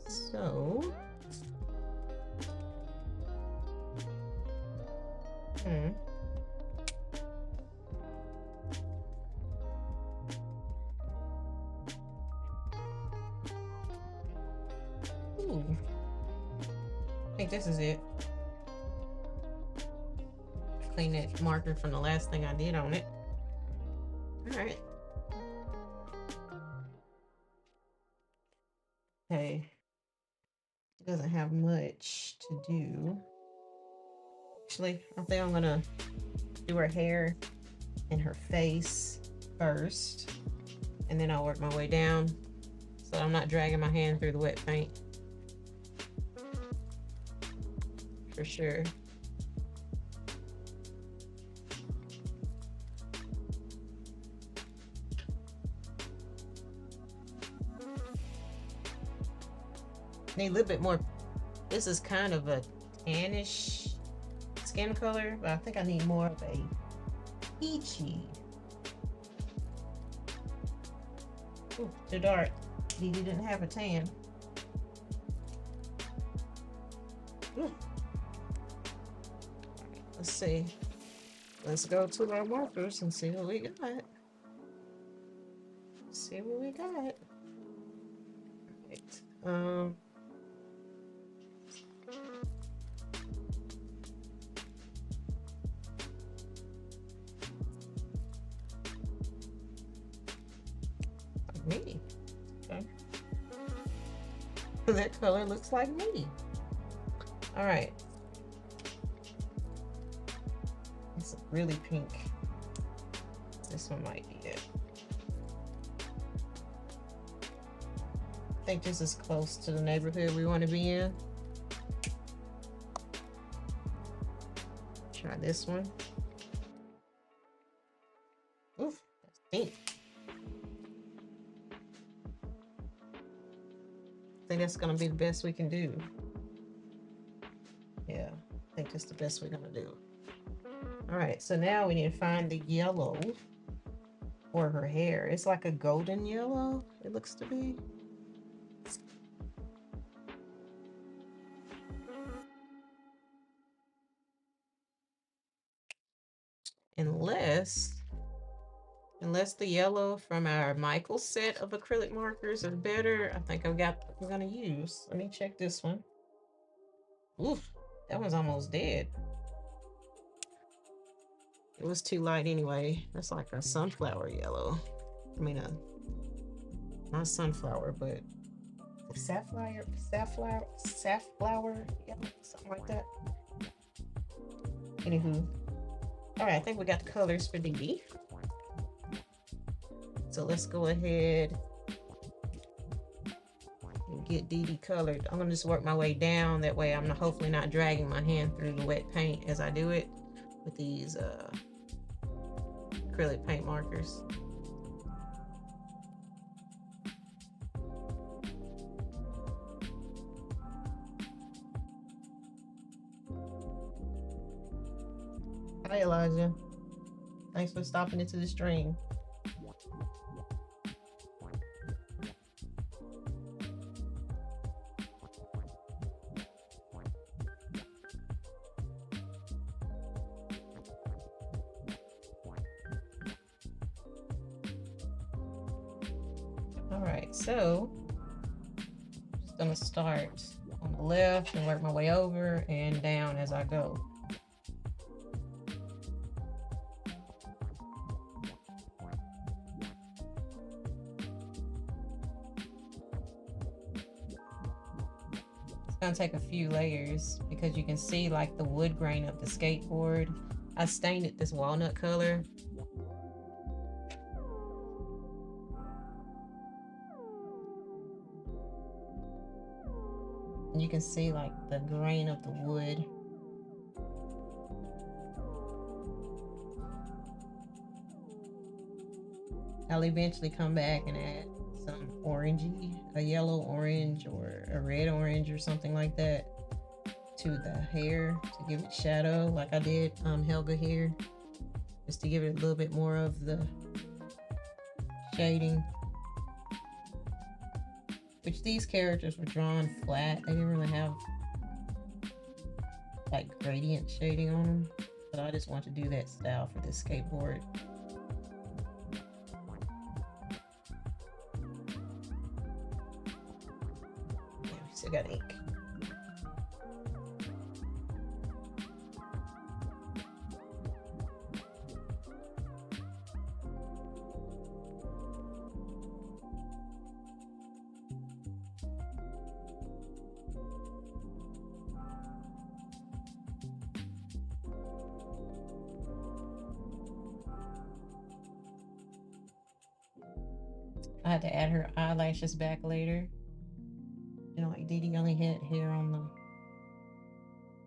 So, Ooh. I think this is it. Clean that marker from the last thing I did on it. All right. Okay. It doesn't have much to do. Actually, I think I'm gonna do her hair and her face first, and then I'll work my way down so I'm not dragging my hand through the wet paint. For sure. Need a little bit more. This is kind of a tannish skin color, but I think I need more of a peachy. Ooh, too dark. Dee Dee didn't have a tan. Ooh. Let's see. Let's go to our markers and see what we got. See what we got. Right. Me. Okay. That color looks like me. All right. It's really pink. This one might be it. I think this is close to the neighborhood we want to be in. Try this one. Oof, that's pink. I think that's gonna be the best we can do. Yeah, I think that's the best we're gonna do. All right, so now we need to find the yellow for her hair. It's like a golden yellow, it looks to be. Unless the yellow from our Michael set of acrylic markers is better, I think I've got what we're gonna use. Let me check this one. Oof, that one's almost dead. It was too light anyway. That's like a sunflower yellow. I mean, not sunflower, but safflower yellow, something like that. Anywho, all right, I think we got the colors for Dee Dee. So let's go ahead and get Dee Dee colored. I'm gonna just work my way down. That way I'm hopefully not dragging my hand through the wet paint as I do it with these acrylic paint markers. Hi Elijah. Thanks for stopping into the stream. So I'm just gonna start on the left and work my way over and down as I go. It's gonna take a few layers because you can see like the wood grain of the skateboard. I stained it this walnut color. You can see like the grain of the wood. I'll eventually come back and add some orangey, a yellow orange or a red orange or something like that to the hair to give it shadow, like I did Helga here, just to give it a little bit more of the shading. Which these characters were drawn flat. They didn't really have like gradient shading on them. But I just want to do that style for this skateboard. Yeah, we still got ink. I had to add her eyelashes back later. You know, like Dee Dee only had hair on the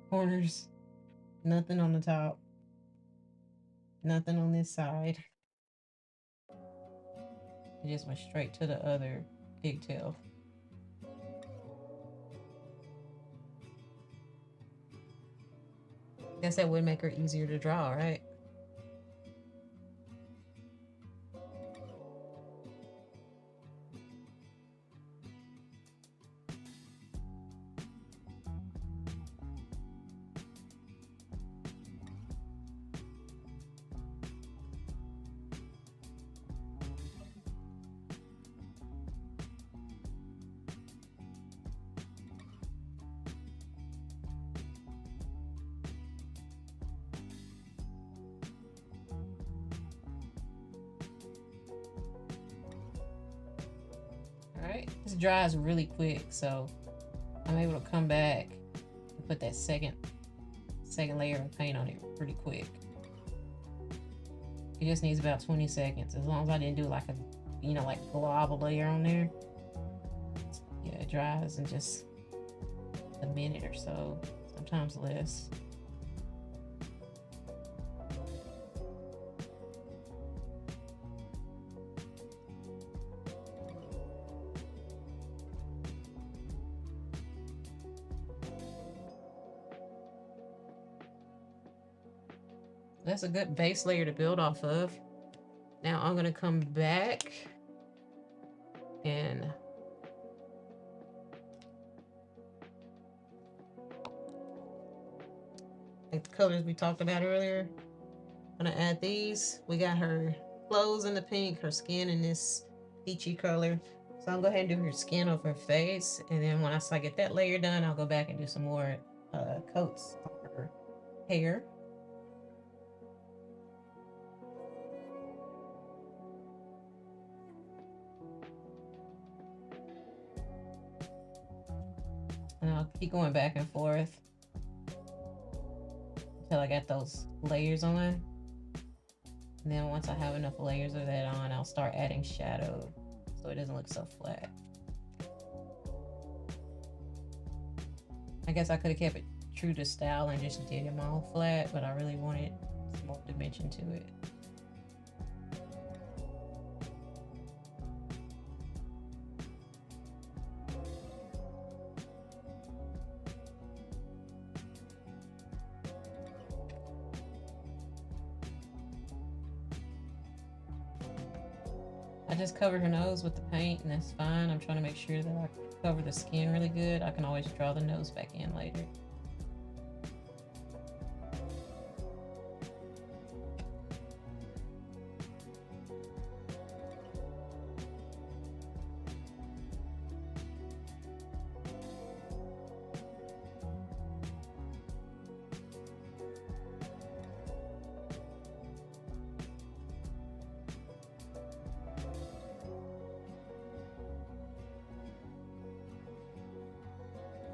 corners, nothing on the top, nothing on this side. It just went straight to the other pigtail. Guess that would make her easier to draw, right? Alright, this dries really quick, so I'm able to come back and put that second layer of paint on it pretty quick. It just needs about 20 seconds, as long as I didn't do like a, you know, like glob layer on there. dries in just a minute or so, sometimes less. That's a good base layer to build off of. Now I'm gonna come back and like the colors we talked about earlier. I'm gonna add these. We got her clothes in the pink, her skin in this peachy color. So I'll go ahead and do her skin of her face, and then once I get that layer done, I'll go back and do some more coats on her hair. And I'll keep going back and forth until I get those layers on. And then once I have enough layers of that on, I'll start adding shadow so it doesn't look so flat. I guess I could have kept it true to style and just did them all flat, but I really wanted some more dimension to it. I just covered her nose with the paint, and that's fine. I'm trying to make sure that I cover the skin really good. I can always draw the nose back in later.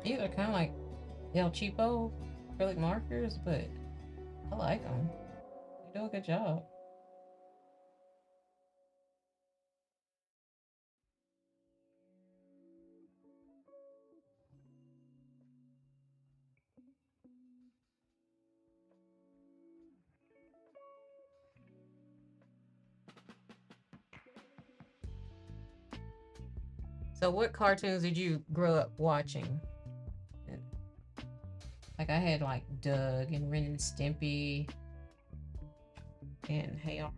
These are kind of like El Cheapo acrylic markers, but I like them. They do a good job. So what cartoons did you grow up watching? Like I had like Doug and Ren and Stimpy and Hey Arnold.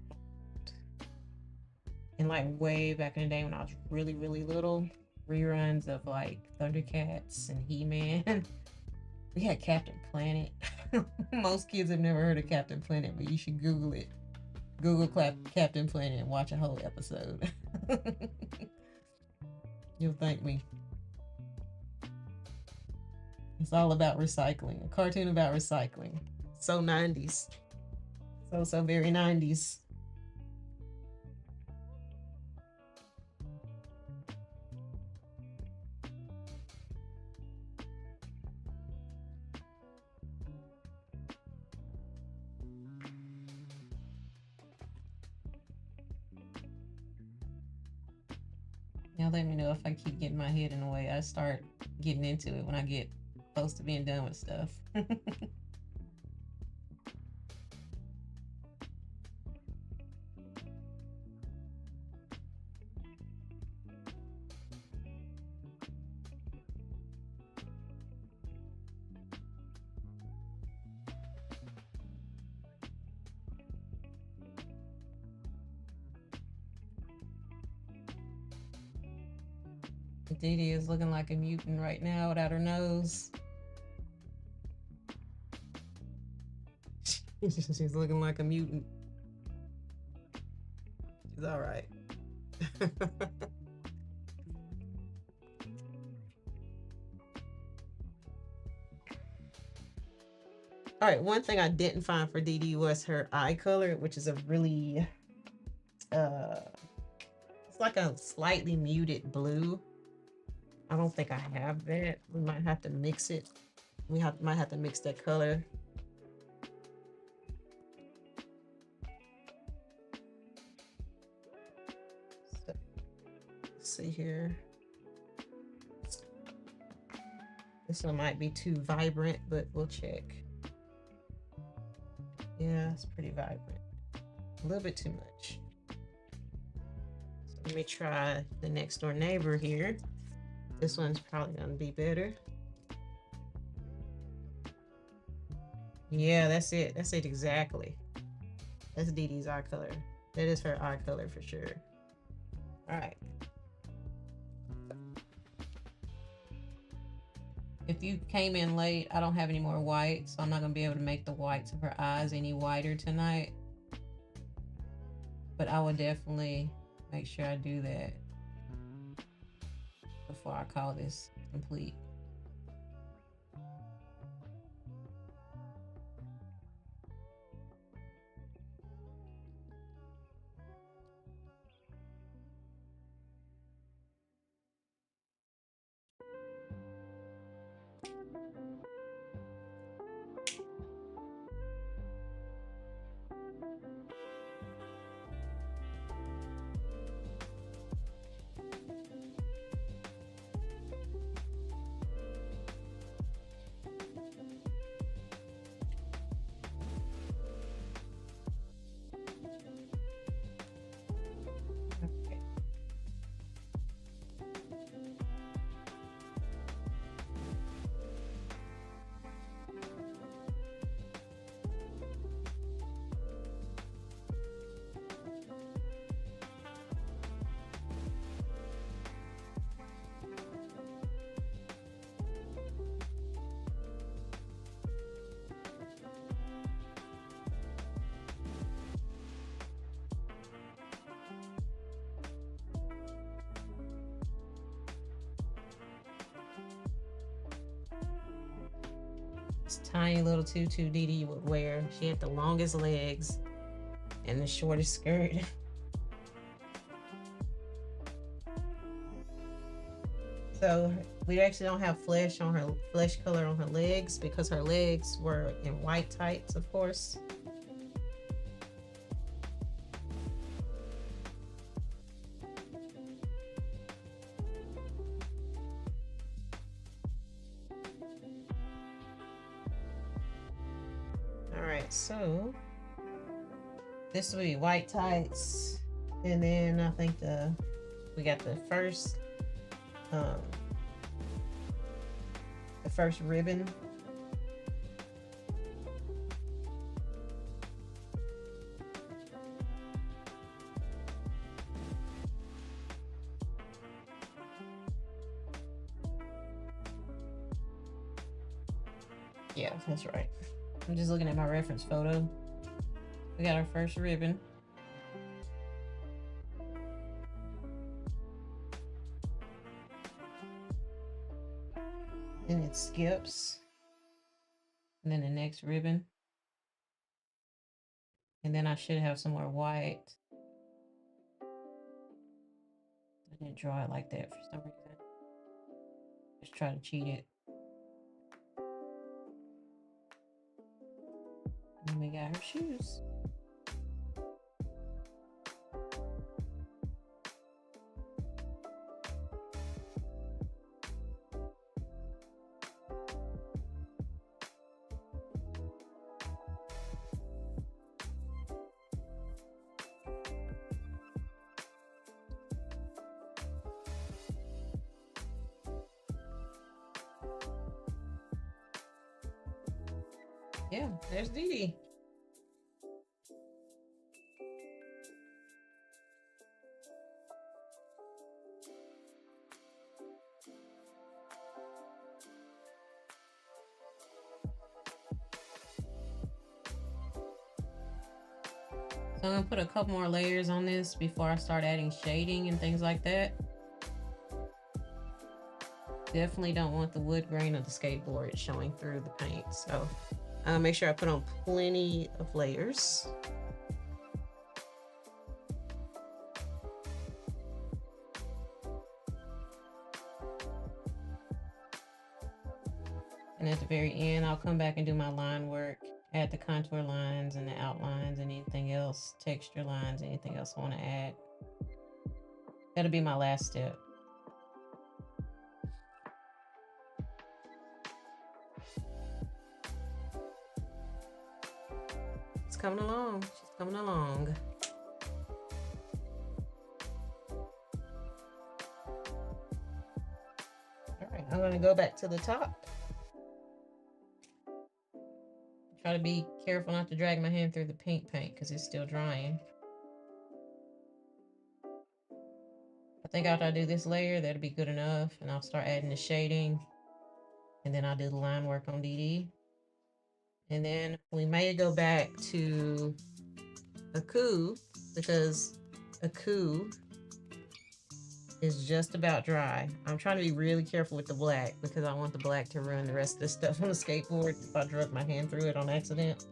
And like way back in the day when I was really, really little, reruns of like Thundercats and He-Man. We had Captain Planet. Most kids have never heard of Captain Planet, but you should Google it. Google Captain Planet and watch a whole episode. You'll thank me. It's all about recycling. A cartoon about recycling. So 90s. So very 90s. Now let me know if I keep getting my head in the way. I start getting into it when I get close to being done with stuff. Dee Dee is looking like a mutant right now without her nose. She's looking like a mutant. She's all right. All right, one thing I didn't find for Dee Dee was her eye color, which is a really, it's like a slightly muted blue. I don't think I have that. We might have to mix it. Might have to mix that color. So, let's see here. This one might be too vibrant, but we'll check. Yeah, it's pretty vibrant. A little bit too much. So let me try the next door neighbor here. This one's probably gonna be better. Yeah, that's it. That's it exactly. That's Dee Dee's eye color. That is her eye color for sure. All right. If you came in late, I don't have any more white, so I'm not gonna be able to make the whites of her eyes any whiter tonight. But I will definitely make sure I do that before I call this complete. Tiny little tutu Dee Dee would wear. She had the longest legs and the shortest skirt. So we actually don't have flesh color on her legs because her legs were in white tights, of course. So this will be white tights, and then I think we got the first ribbon. Yeah, that's right. I'm just looking at my reference photo. We got our first ribbon. Then it skips. And then the next ribbon. And then I should have some more white. I didn't draw it like that for some reason. Just try to cheat it. And we got her shoes. Yeah, there's Dee Dee. So I'm gonna put a couple more layers on this before I start adding shading and things like that. Definitely don't want the wood grain of the skateboard showing through the paint. So make sure I put on plenty of layers. And at the very end, I'll come back and do my line work, add the contour lines and the outlines and anything else, texture lines, anything else I want to add. That'll be my last step. coming along. She's coming along. All right, I'm gonna go back to the top. Try to be careful not to drag my hand through the pink paint because it's still drying. I think after I do this layer, that'll be good enough, and I'll start adding the shading, and then I'll do the line work on DD. And then we may go back to Aku because Aku is just about dry. I'm trying to be really careful with the black because I want the black to ruin the rest of this stuff on the skateboard if I drug my hand through it on accident.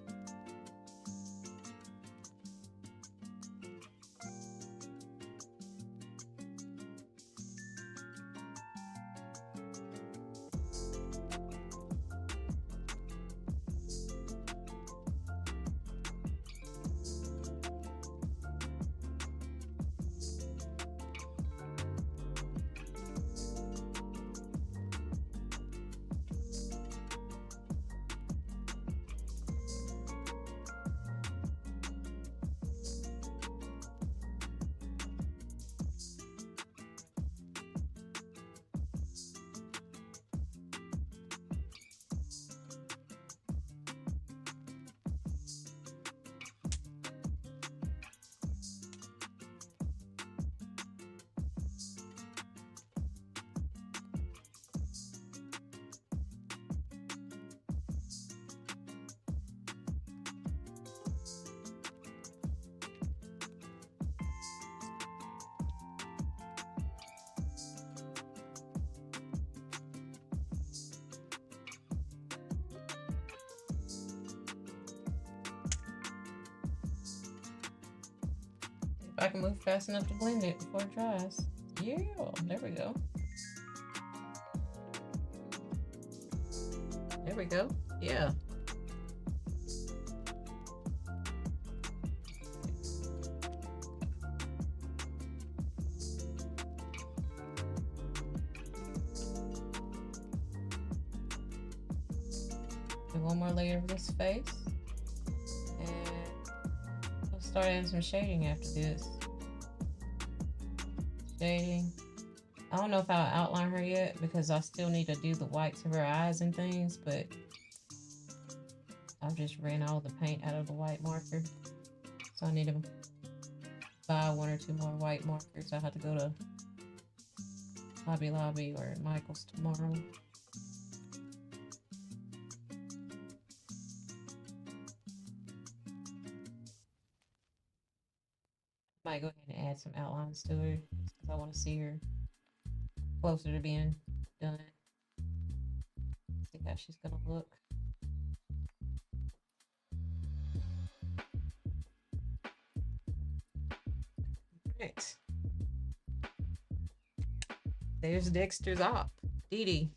I can move fast enough to blend it before it dries. Yeah, there we go. There we go. Yeah. Do one more layer of this face. Start adding some shading after this. Shading. I don't know if I'll outline her yet because I still need to do the whites of her eyes and things, but I've just ran all the paint out of the white marker. So I need to buy 1 or 2 more white markers. I'll have to go to Hobby Lobby or Michael's tomorrow. Might go ahead and add some outlines to her because I want to see her closer to being done. See how she's gonna look. Right. There's Dexter's op. Dee Dee.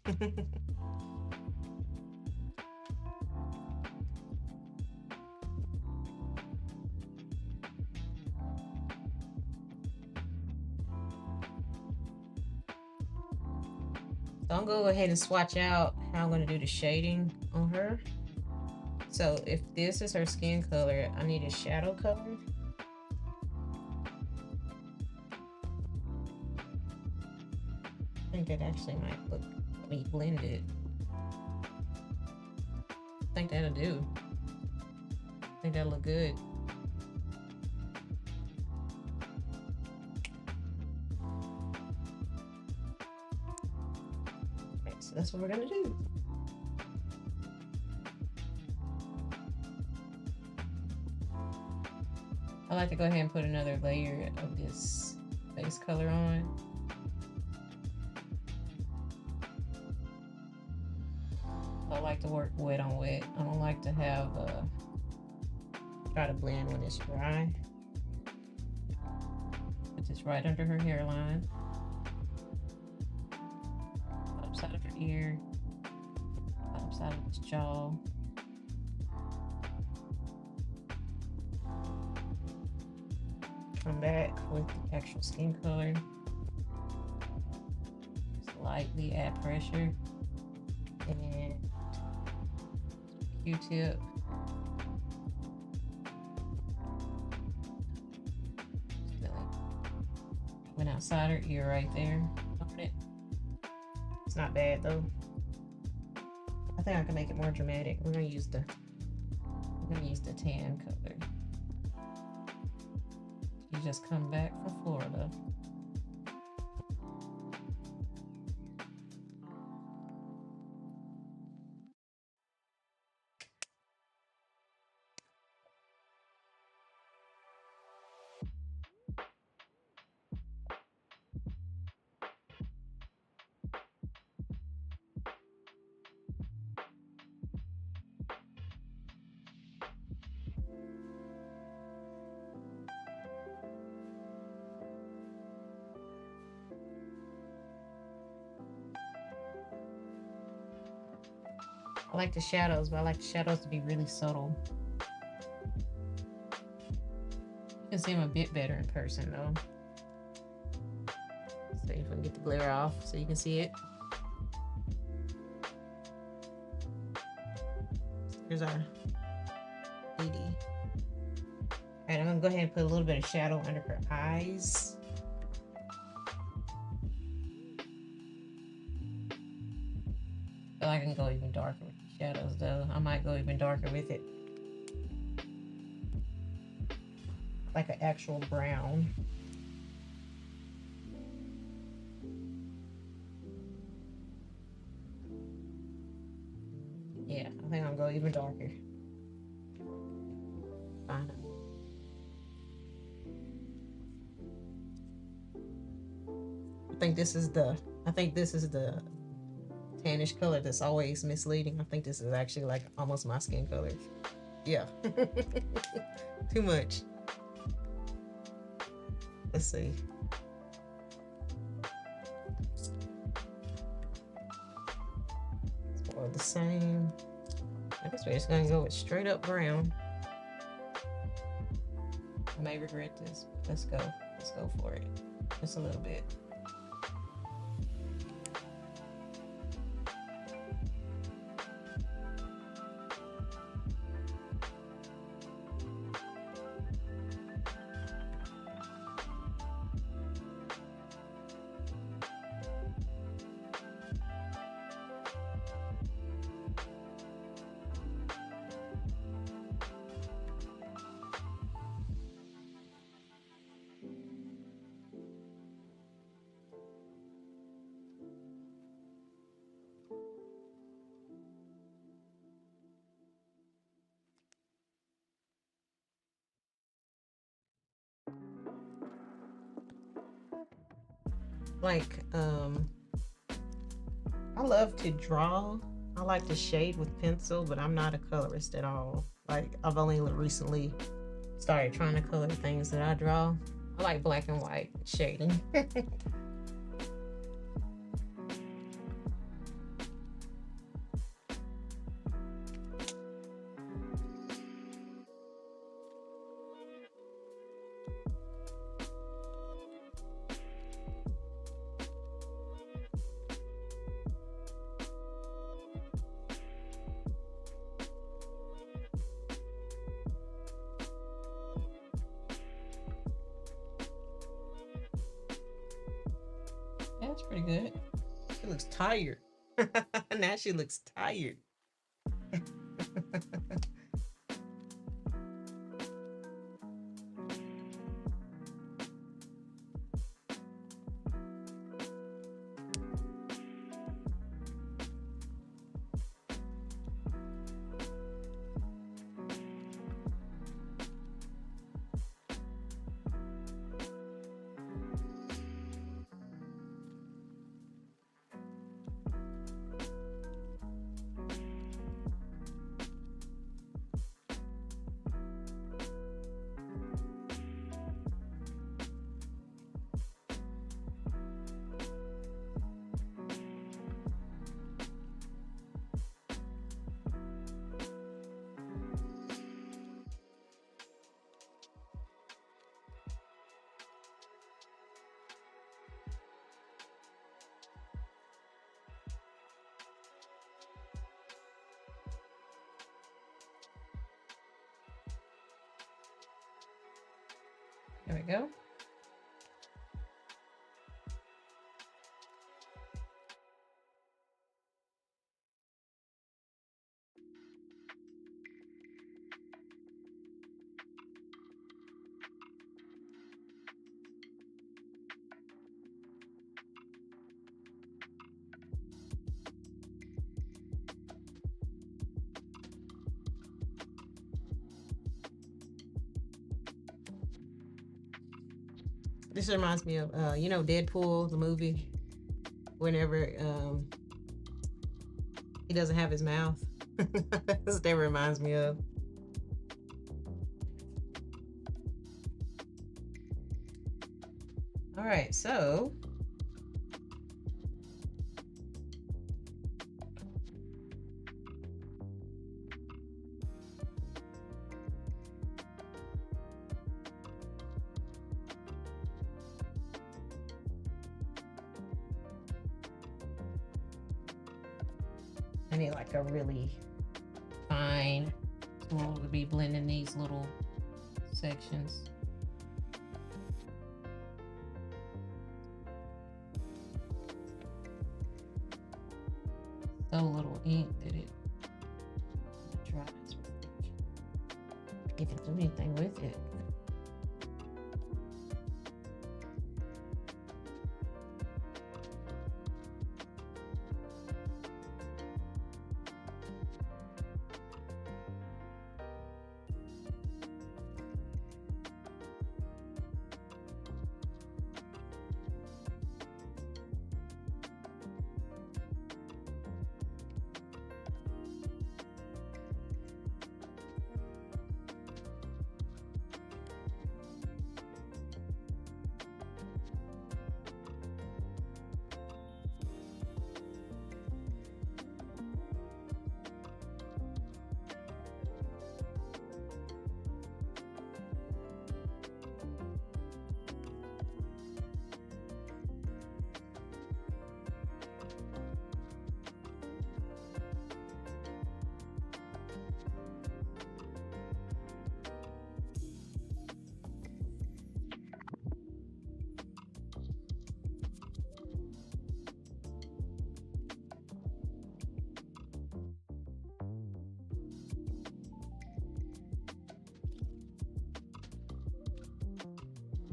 So I'll go ahead and swatch out how I'm going to do the shading on her. So if this is her skin color, I need a shadow color. I think that actually might look me blended. I think that'll do. I think that'll look good. So that's what we're gonna do. I like to go ahead and put another layer of this base color on. I like to work wet on wet. I don't like to have try to blend when it's dry. Put this right under her hairline. Side of her ear, bottom side of his jaw. Come back with the actual skin color. Just lightly add pressure and Q-tip. outside her ear right there on it. It's not bad though. I think I can make it more dramatic. We're gonna use the tan color. You just come back from Florida. I like the shadows, but I like the shadows to be really subtle. You can see them a bit better in person though. So if we can get the glare off so you can see it. Here's our lady. Alright, I'm gonna go ahead and put a little bit of shadow under her eyes. I feel like I can go even darker with the shadows though. I might go even darker with it. Like an actual brown. Yeah, I think I'll go even darker. Fine. I think this is the tannish color that's always misleading. I think this is actually like almost my skin color. Yeah. Too much. Let's see. It's more of the same. I guess we're just gonna go with straight up brown. I may regret this. Let's go. Let's go for it. Just a little bit. Like, I love to draw. I like to shade with pencil, but I'm not a colorist at all. Like, I've only recently started trying to color things that I draw. I like black and white shading. That's pretty good. She looks tired. Now she looks tired. There we go. This reminds me of you know, Deadpool, the movie. Whenever he doesn't have his mouth. That's what that reminds me of. All right, so I need like a really fine tool to be blending these little sections. So little ink that it dries. You can do anything with it.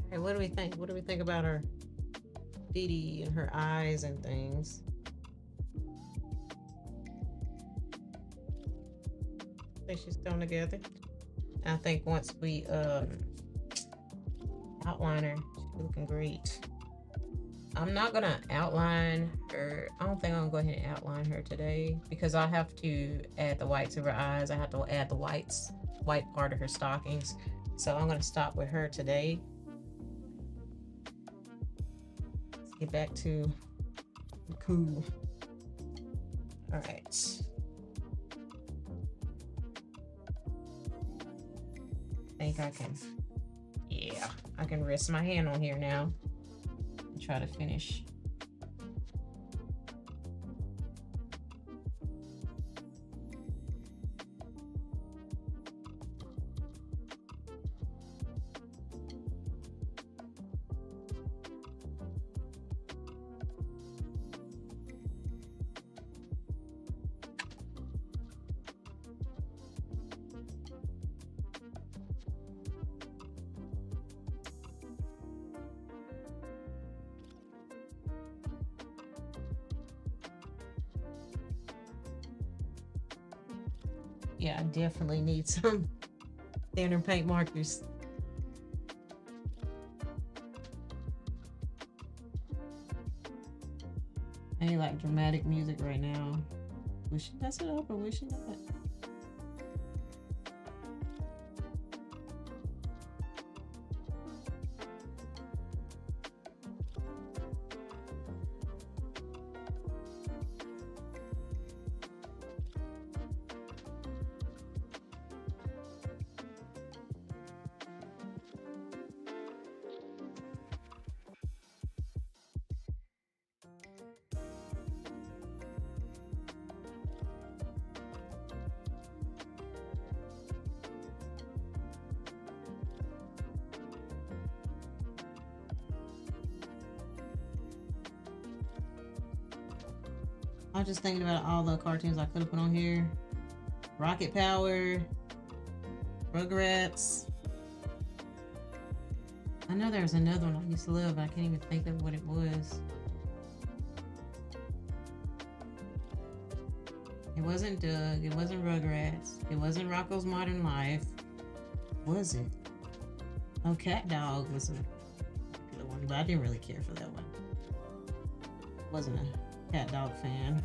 Hey, what do we think? What do we think about her Dee Dee and her eyes and things? I think she's thrown together. I think once we outline her, she's looking great. I'm not gonna outline her. I don't think I'm gonna go ahead and outline her today because I have to add the whites of her eyes. I have to add the white part of her stockings. So I'm gonna stop with her today. Let's get back to cool. All right. I think I can, yeah, I can rest my hand on here now and try to finish. Yeah, I definitely need some thinner paint markers. I need like dramatic music right now. Will she mess it up or will she not? I was just thinking about all the cartoons I could have put on here. Rocket Power, Rugrats. I know there's another one I used to love, but I can't even think of what it was. It wasn't Doug, it wasn't Rugrats, it wasn't Rocko's Modern Life. Was it? Oh, Cat Dog was a other one, but I didn't really care for that one. Wasn't a cat dog fan.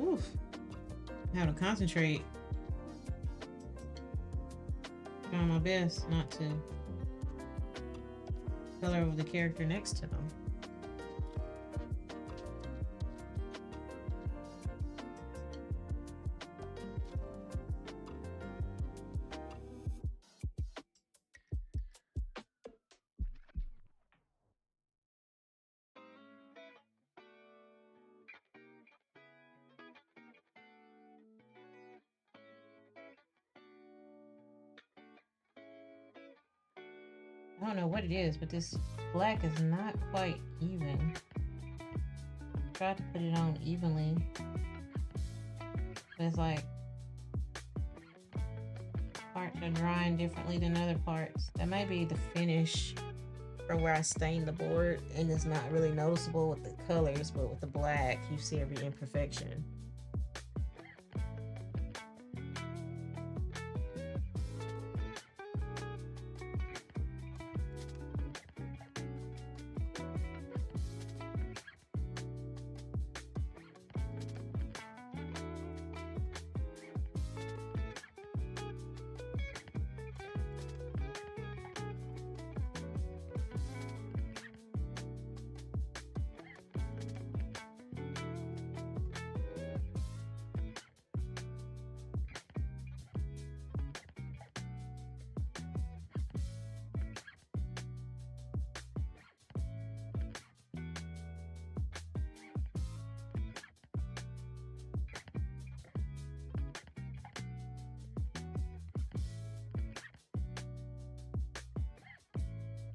Oof. I have to concentrate. Trying my best not to color over the character next to them. I don't know what it is, but this black is not quite even. Tried to put it on evenly, but it's like parts are drying differently than other parts. That might be the finish from where I stained the board, and it's not really noticeable with the colors, but with the black, you see every imperfection.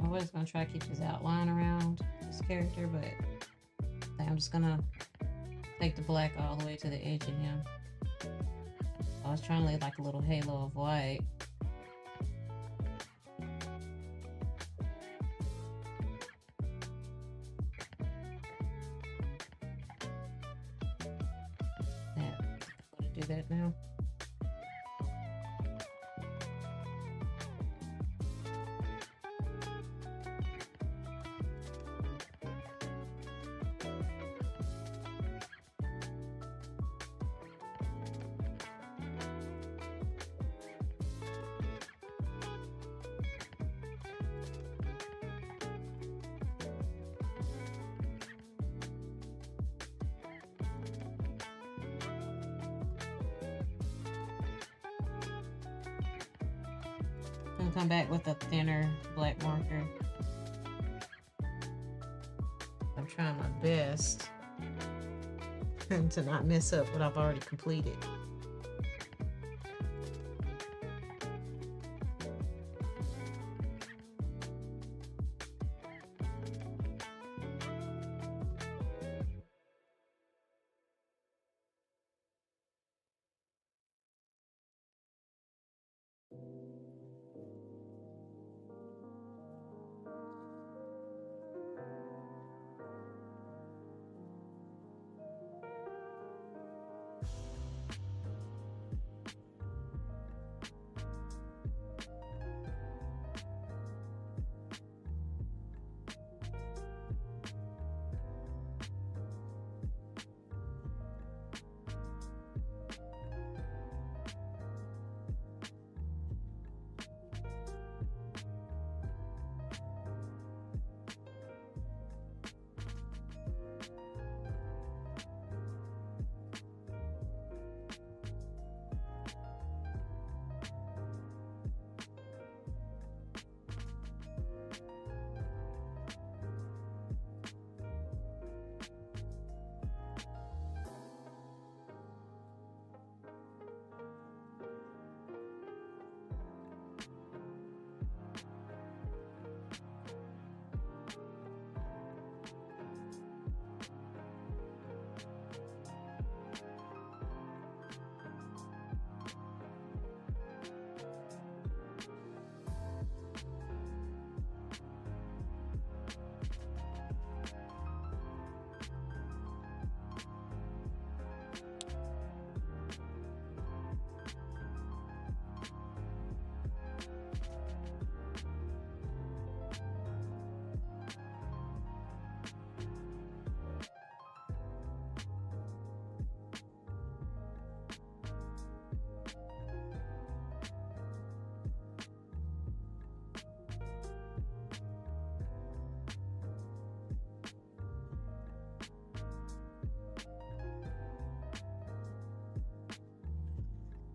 I was gonna try to keep his outline around this character, but I think I'm just gonna take the black all the way to the edge of him. I was trying to lay like a little halo of white. Yeah, I'm gonna do that now. I'm gonna come back with a thinner black marker. I'm trying my best to not mess up what I've already completed.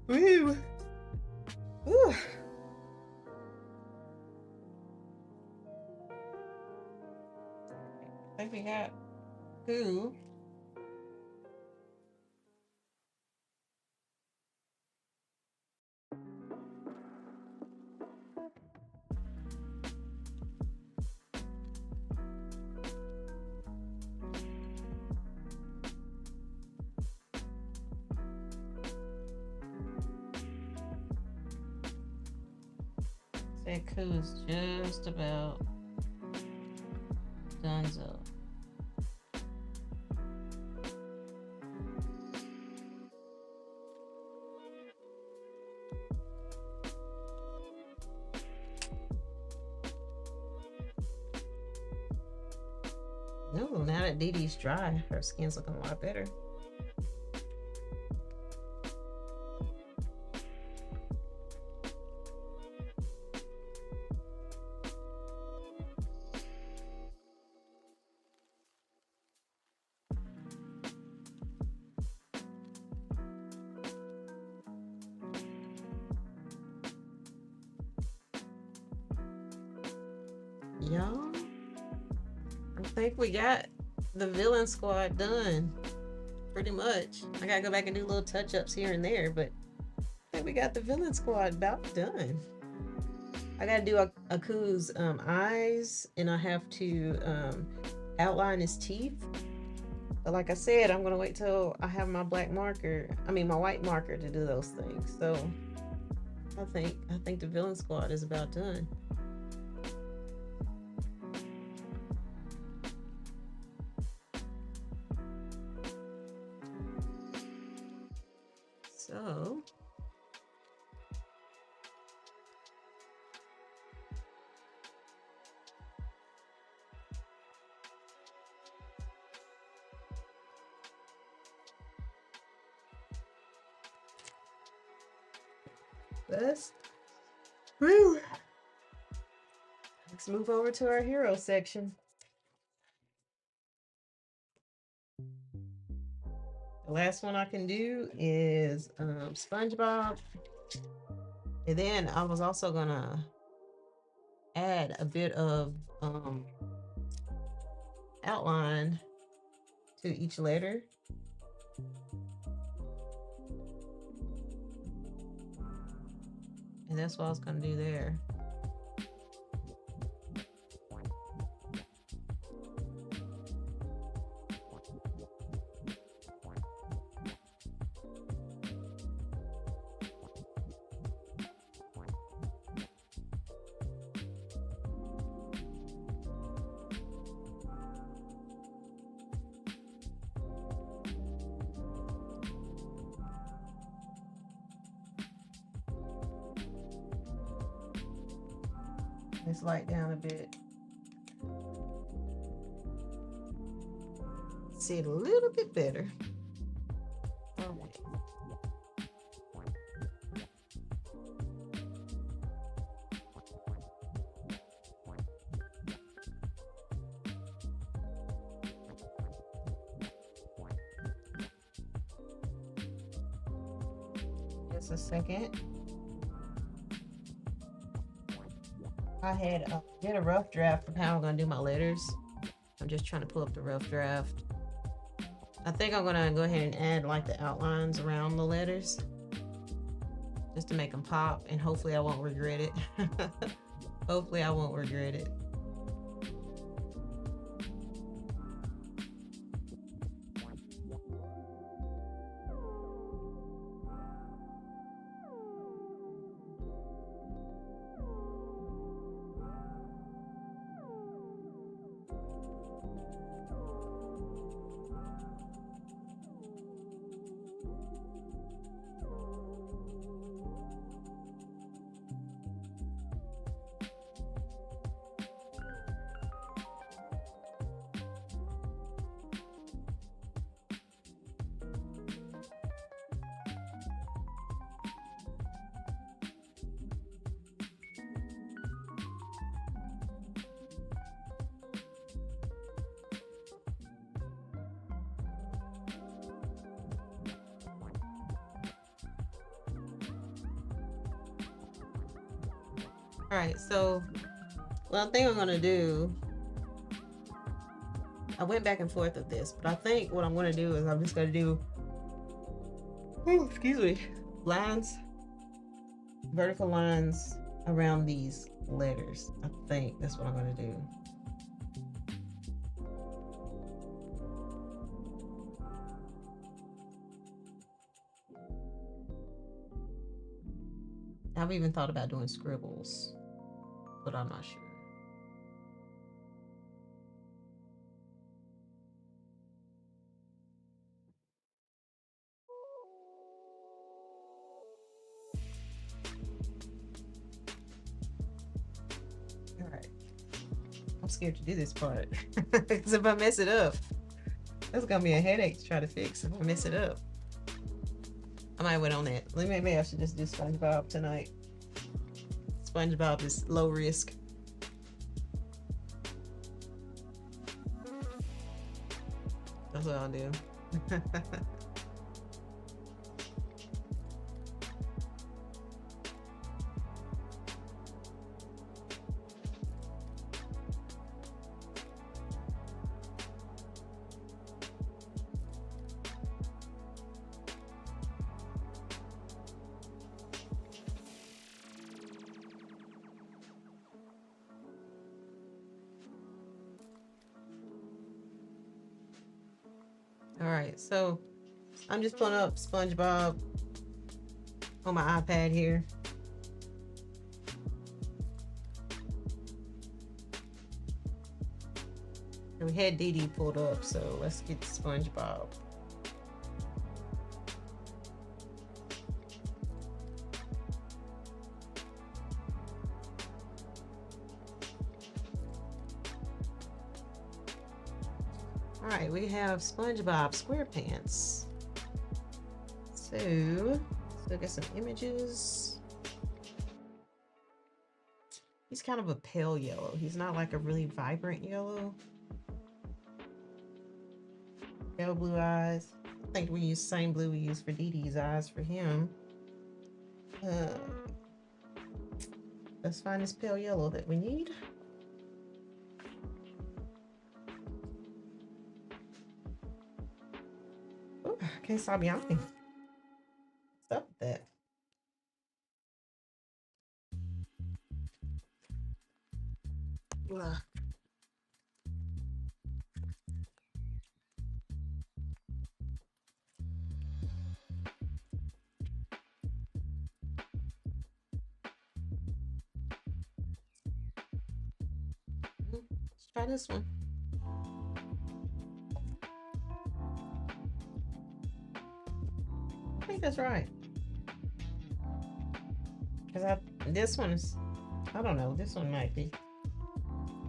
Woo. Whew. I think we got two. That cool's just about donezo. No, now that Dee Dee's dry, her skin's looking a lot better. Y'all, I think we got the villain squad done. Pretty much. I gotta go back and do little touch-ups here and there, but I think we got the villain squad about done. I gotta do Aku's eyes, and I have to outline his teeth. But like I said, I'm gonna wait till I have my my white marker to do those things. So I think the villain squad is about done. So let's move over to our hero section. The last one I can do is SpongeBob. And then I was also gonna add a bit of outline to each letter. And that's what I was gonna do there. Let's light down a bit. See it a little bit better. All right. Just a second. I did a rough draft of how I'm gonna do my letters. I'm just trying to pull up the rough draft. I think I'm gonna go ahead and add like the outlines around the letters just to make them pop, and hopefully I won't regret it. Hopefully I won't regret it. All right, so what I think I'm gonna do, I went back and forth with this, but I think what I'm gonna do is I'm just gonna do, excuse me, lines, vertical lines around these letters. I think that's what I'm gonna do. I've even thought about doing scribbles, but I'm not sure. All right. I'm scared to do this part because if I mess it up, that's gonna be a headache to try to fix if I mess it up. I might wait on that. Maybe I should just do SpongeBob tonight. SpongeBob is low risk. That's what I'll do. All right, so I'm just pulling up SpongeBob on my iPad here. And we had Dee Dee pulled up, so let's get SpongeBob. All right, we have SpongeBob SquarePants. So get some images. He's kind of a pale yellow. He's not like a really vibrant yellow. Pale blue eyes. I think we use the same blue we use for Dee Dee's eyes for him. Let's find this pale yellow that we need. Oh, I can't stop yawning. What's up with that? Ugh. Let's try this one. I think that's right. Because this one is, I don't know, this one might be.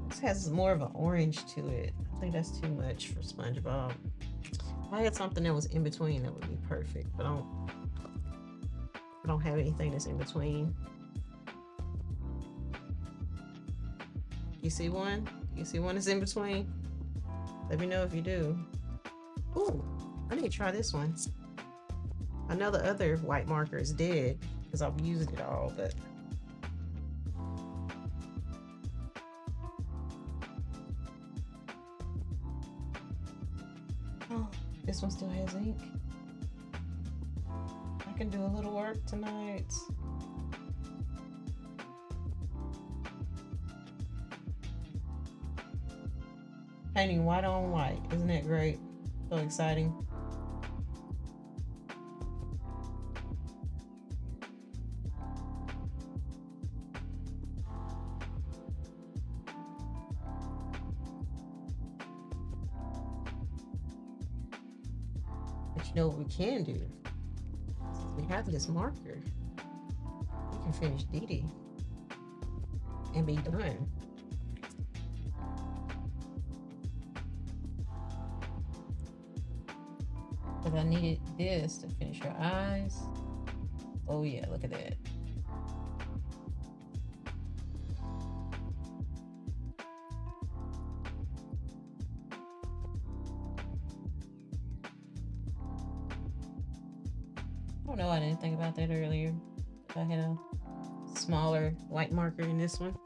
This has more of an orange to it. I think that's too much for SpongeBob. If I had something that was in between, that would be perfect. But I don't have anything that's in between. You see one? You see one that's in between? Let me know if you do. Ooh, I need to try this one. I know the other white marker is dead because I've used it all, but oh, this one still has ink. I can do a little work tonight. Painting white on white. Isn't that great? So exciting. But you know what we can do? Since we have this marker, we can finish Dee Dee and be done. Because I needed this to finish her eyes. Oh yeah, look at that. I don't know, I didn't think about that earlier. If I had a smaller white marker in this one.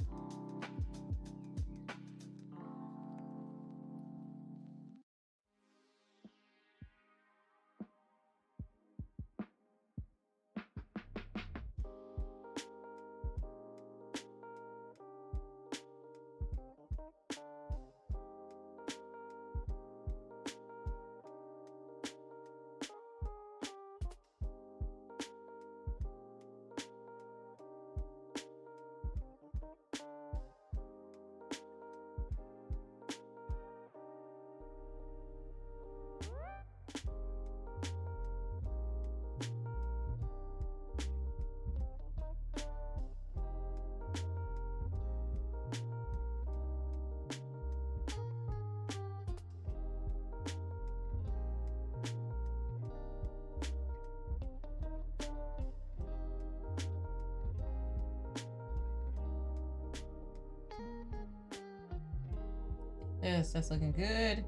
Yes, that's looking good.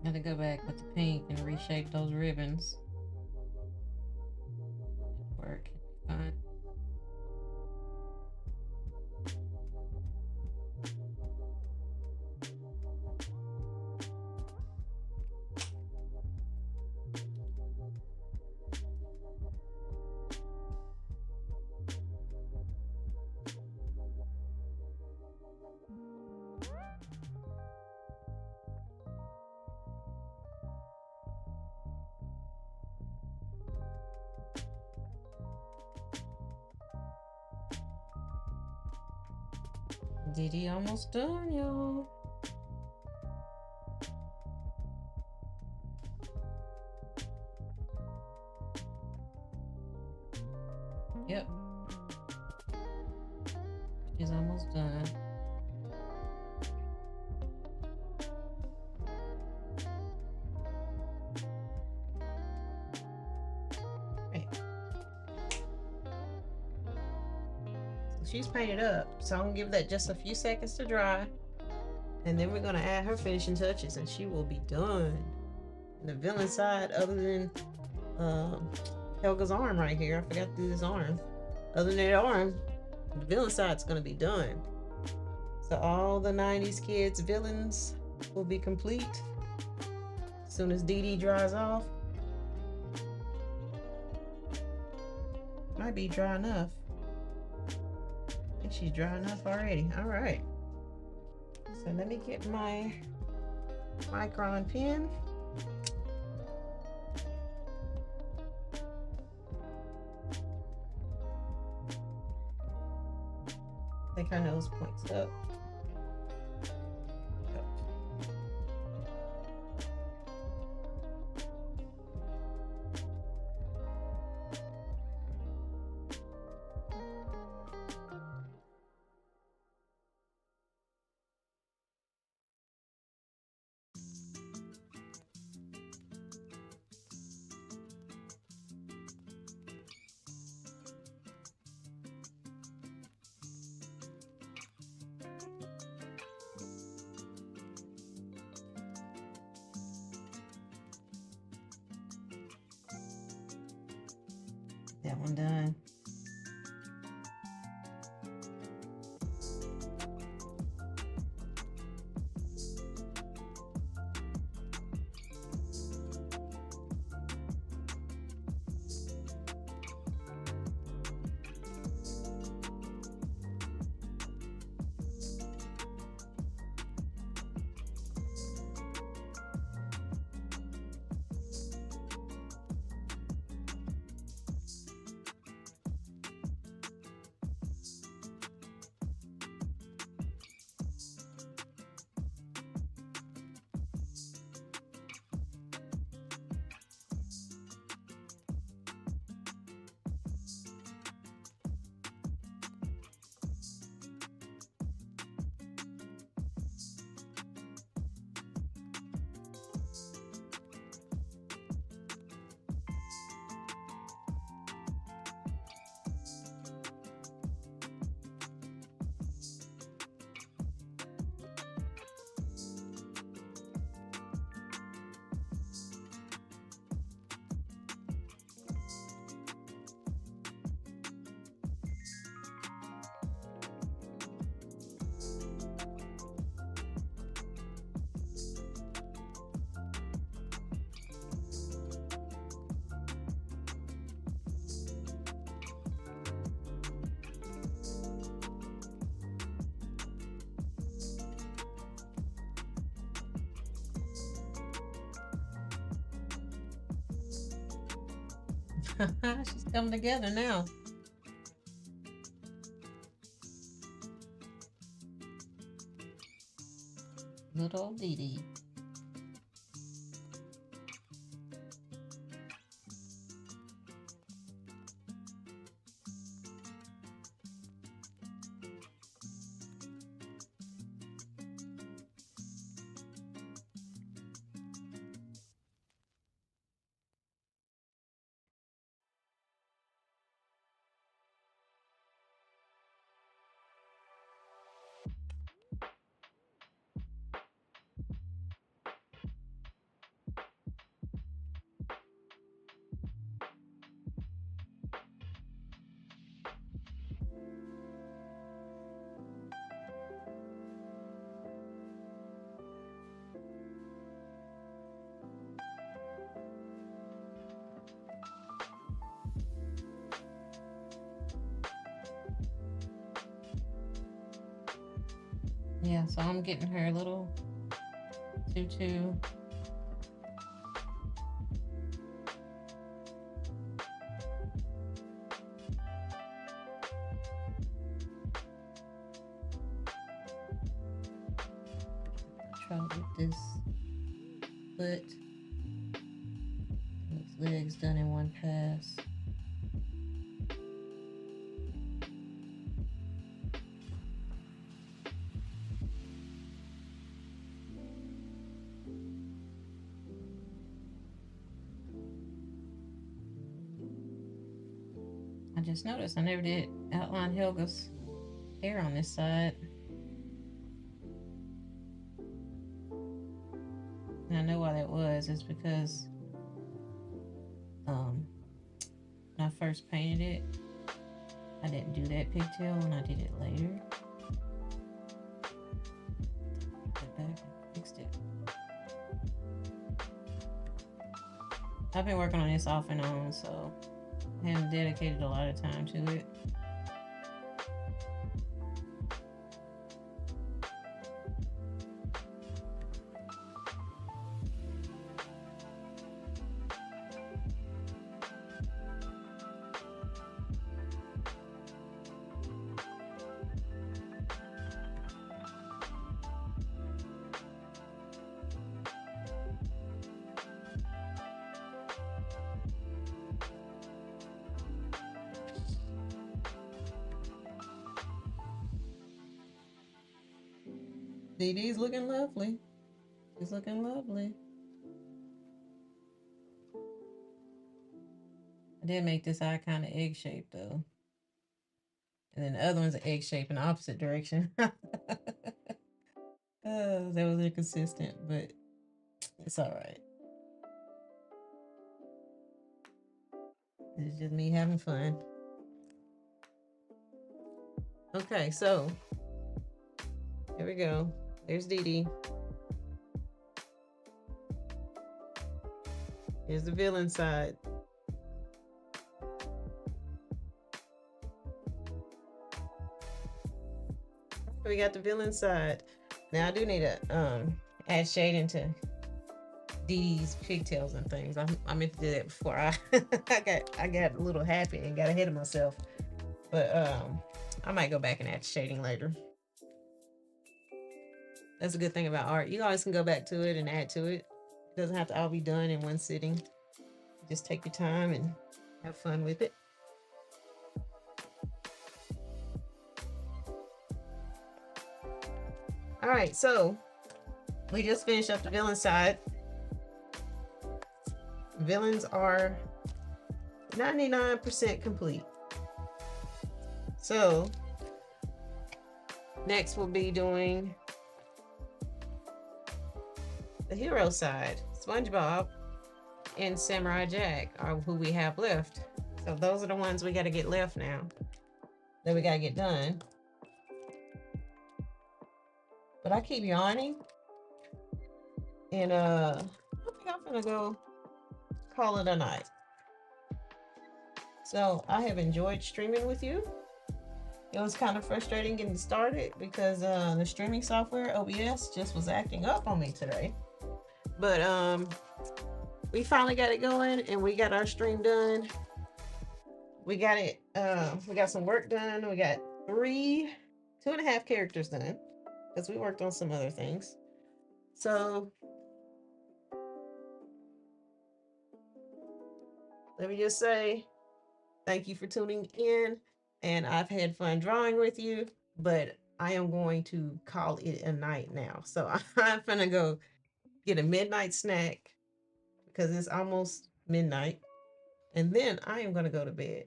I had to go back with the pink and reshape those ribbons. Work. Fine. Didi almost done, y'all. Yep. She's almost done. Right. So she's painted up, so I'm gonna give that just a few seconds to dry. And then we're gonna add her finishing touches and she will be done. And the villain side, other than Helga's arm right here, I forgot to do this arm. Other than that arm, the villain side's gonna be done. So all the 90s kids villains will be complete as soon as Didi dries off. Might be dry enough. I think she's dry enough already. All right. So let me get my micron pen. I think her nose points up. That one done. She's coming together now. Good old Dee Dee. Yeah, so I'm getting her a little tutu. Try to get this foot, those legs done in one pass. I just noticed I never did outline Helga's hair on this side. And I know why that was. It's because when I first painted it, I didn't do that pigtail and I did it later. Went back and fixed it. I've been working on this off and on, so I haven't dedicated a lot of time to it. Dee Dee's looking lovely. She's looking lovely. I did make this eye kind of egg shaped though. And then the other one's an egg shape in the opposite direction. That was inconsistent, but it's all right. It's just me having fun. Okay, so here we go. There's Dee Dee. Here's the villain side. We got the villain side. Now I do need to add shading to Dee Dee's pigtails and things. I meant to do that before I got a little happy and got ahead of myself. But I might go back and add shading later. That's a good thing about art. You always can go back to it and add to it. It doesn't have to all be done in one sitting. Just take your time and have fun with it. All right, so we just finished up the villain side. Villains are 99% complete. So next we'll be doing the hero side. SpongeBob and Samurai Jack are who we have left. So those are the ones we got to get left now, that we got to get done. But I keep yawning, and I think I'm gonna go call it a night. So I have enjoyed streaming with you. It was kind of frustrating getting started because the streaming software OBS just was acting up on me today. But we finally got it going and we got our stream done. we got it. We got some work done. We got 2.5 characters done because we worked on some other things. So let me just say thank you for tuning in. And I've had fun drawing with you, but I am going to call it a night now. So I'm gonna go get a midnight snack because it's almost midnight. And then I am gonna go to bed.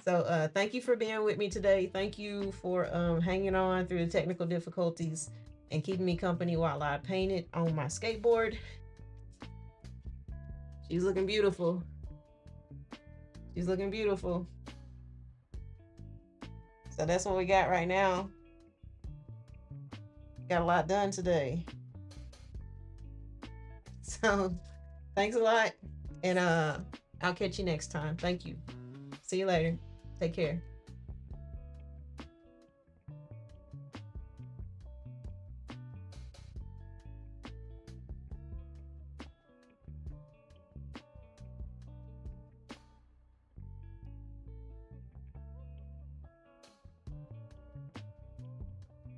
So thank you for being with me today. Thank you for hanging on through the technical difficulties and keeping me company while I painted on my skateboard. She's looking beautiful. She's looking beautiful. So that's what we got right now. Got a lot done today. So thanks a lot. And I'll catch you next time. Thank you. See you later. Take care.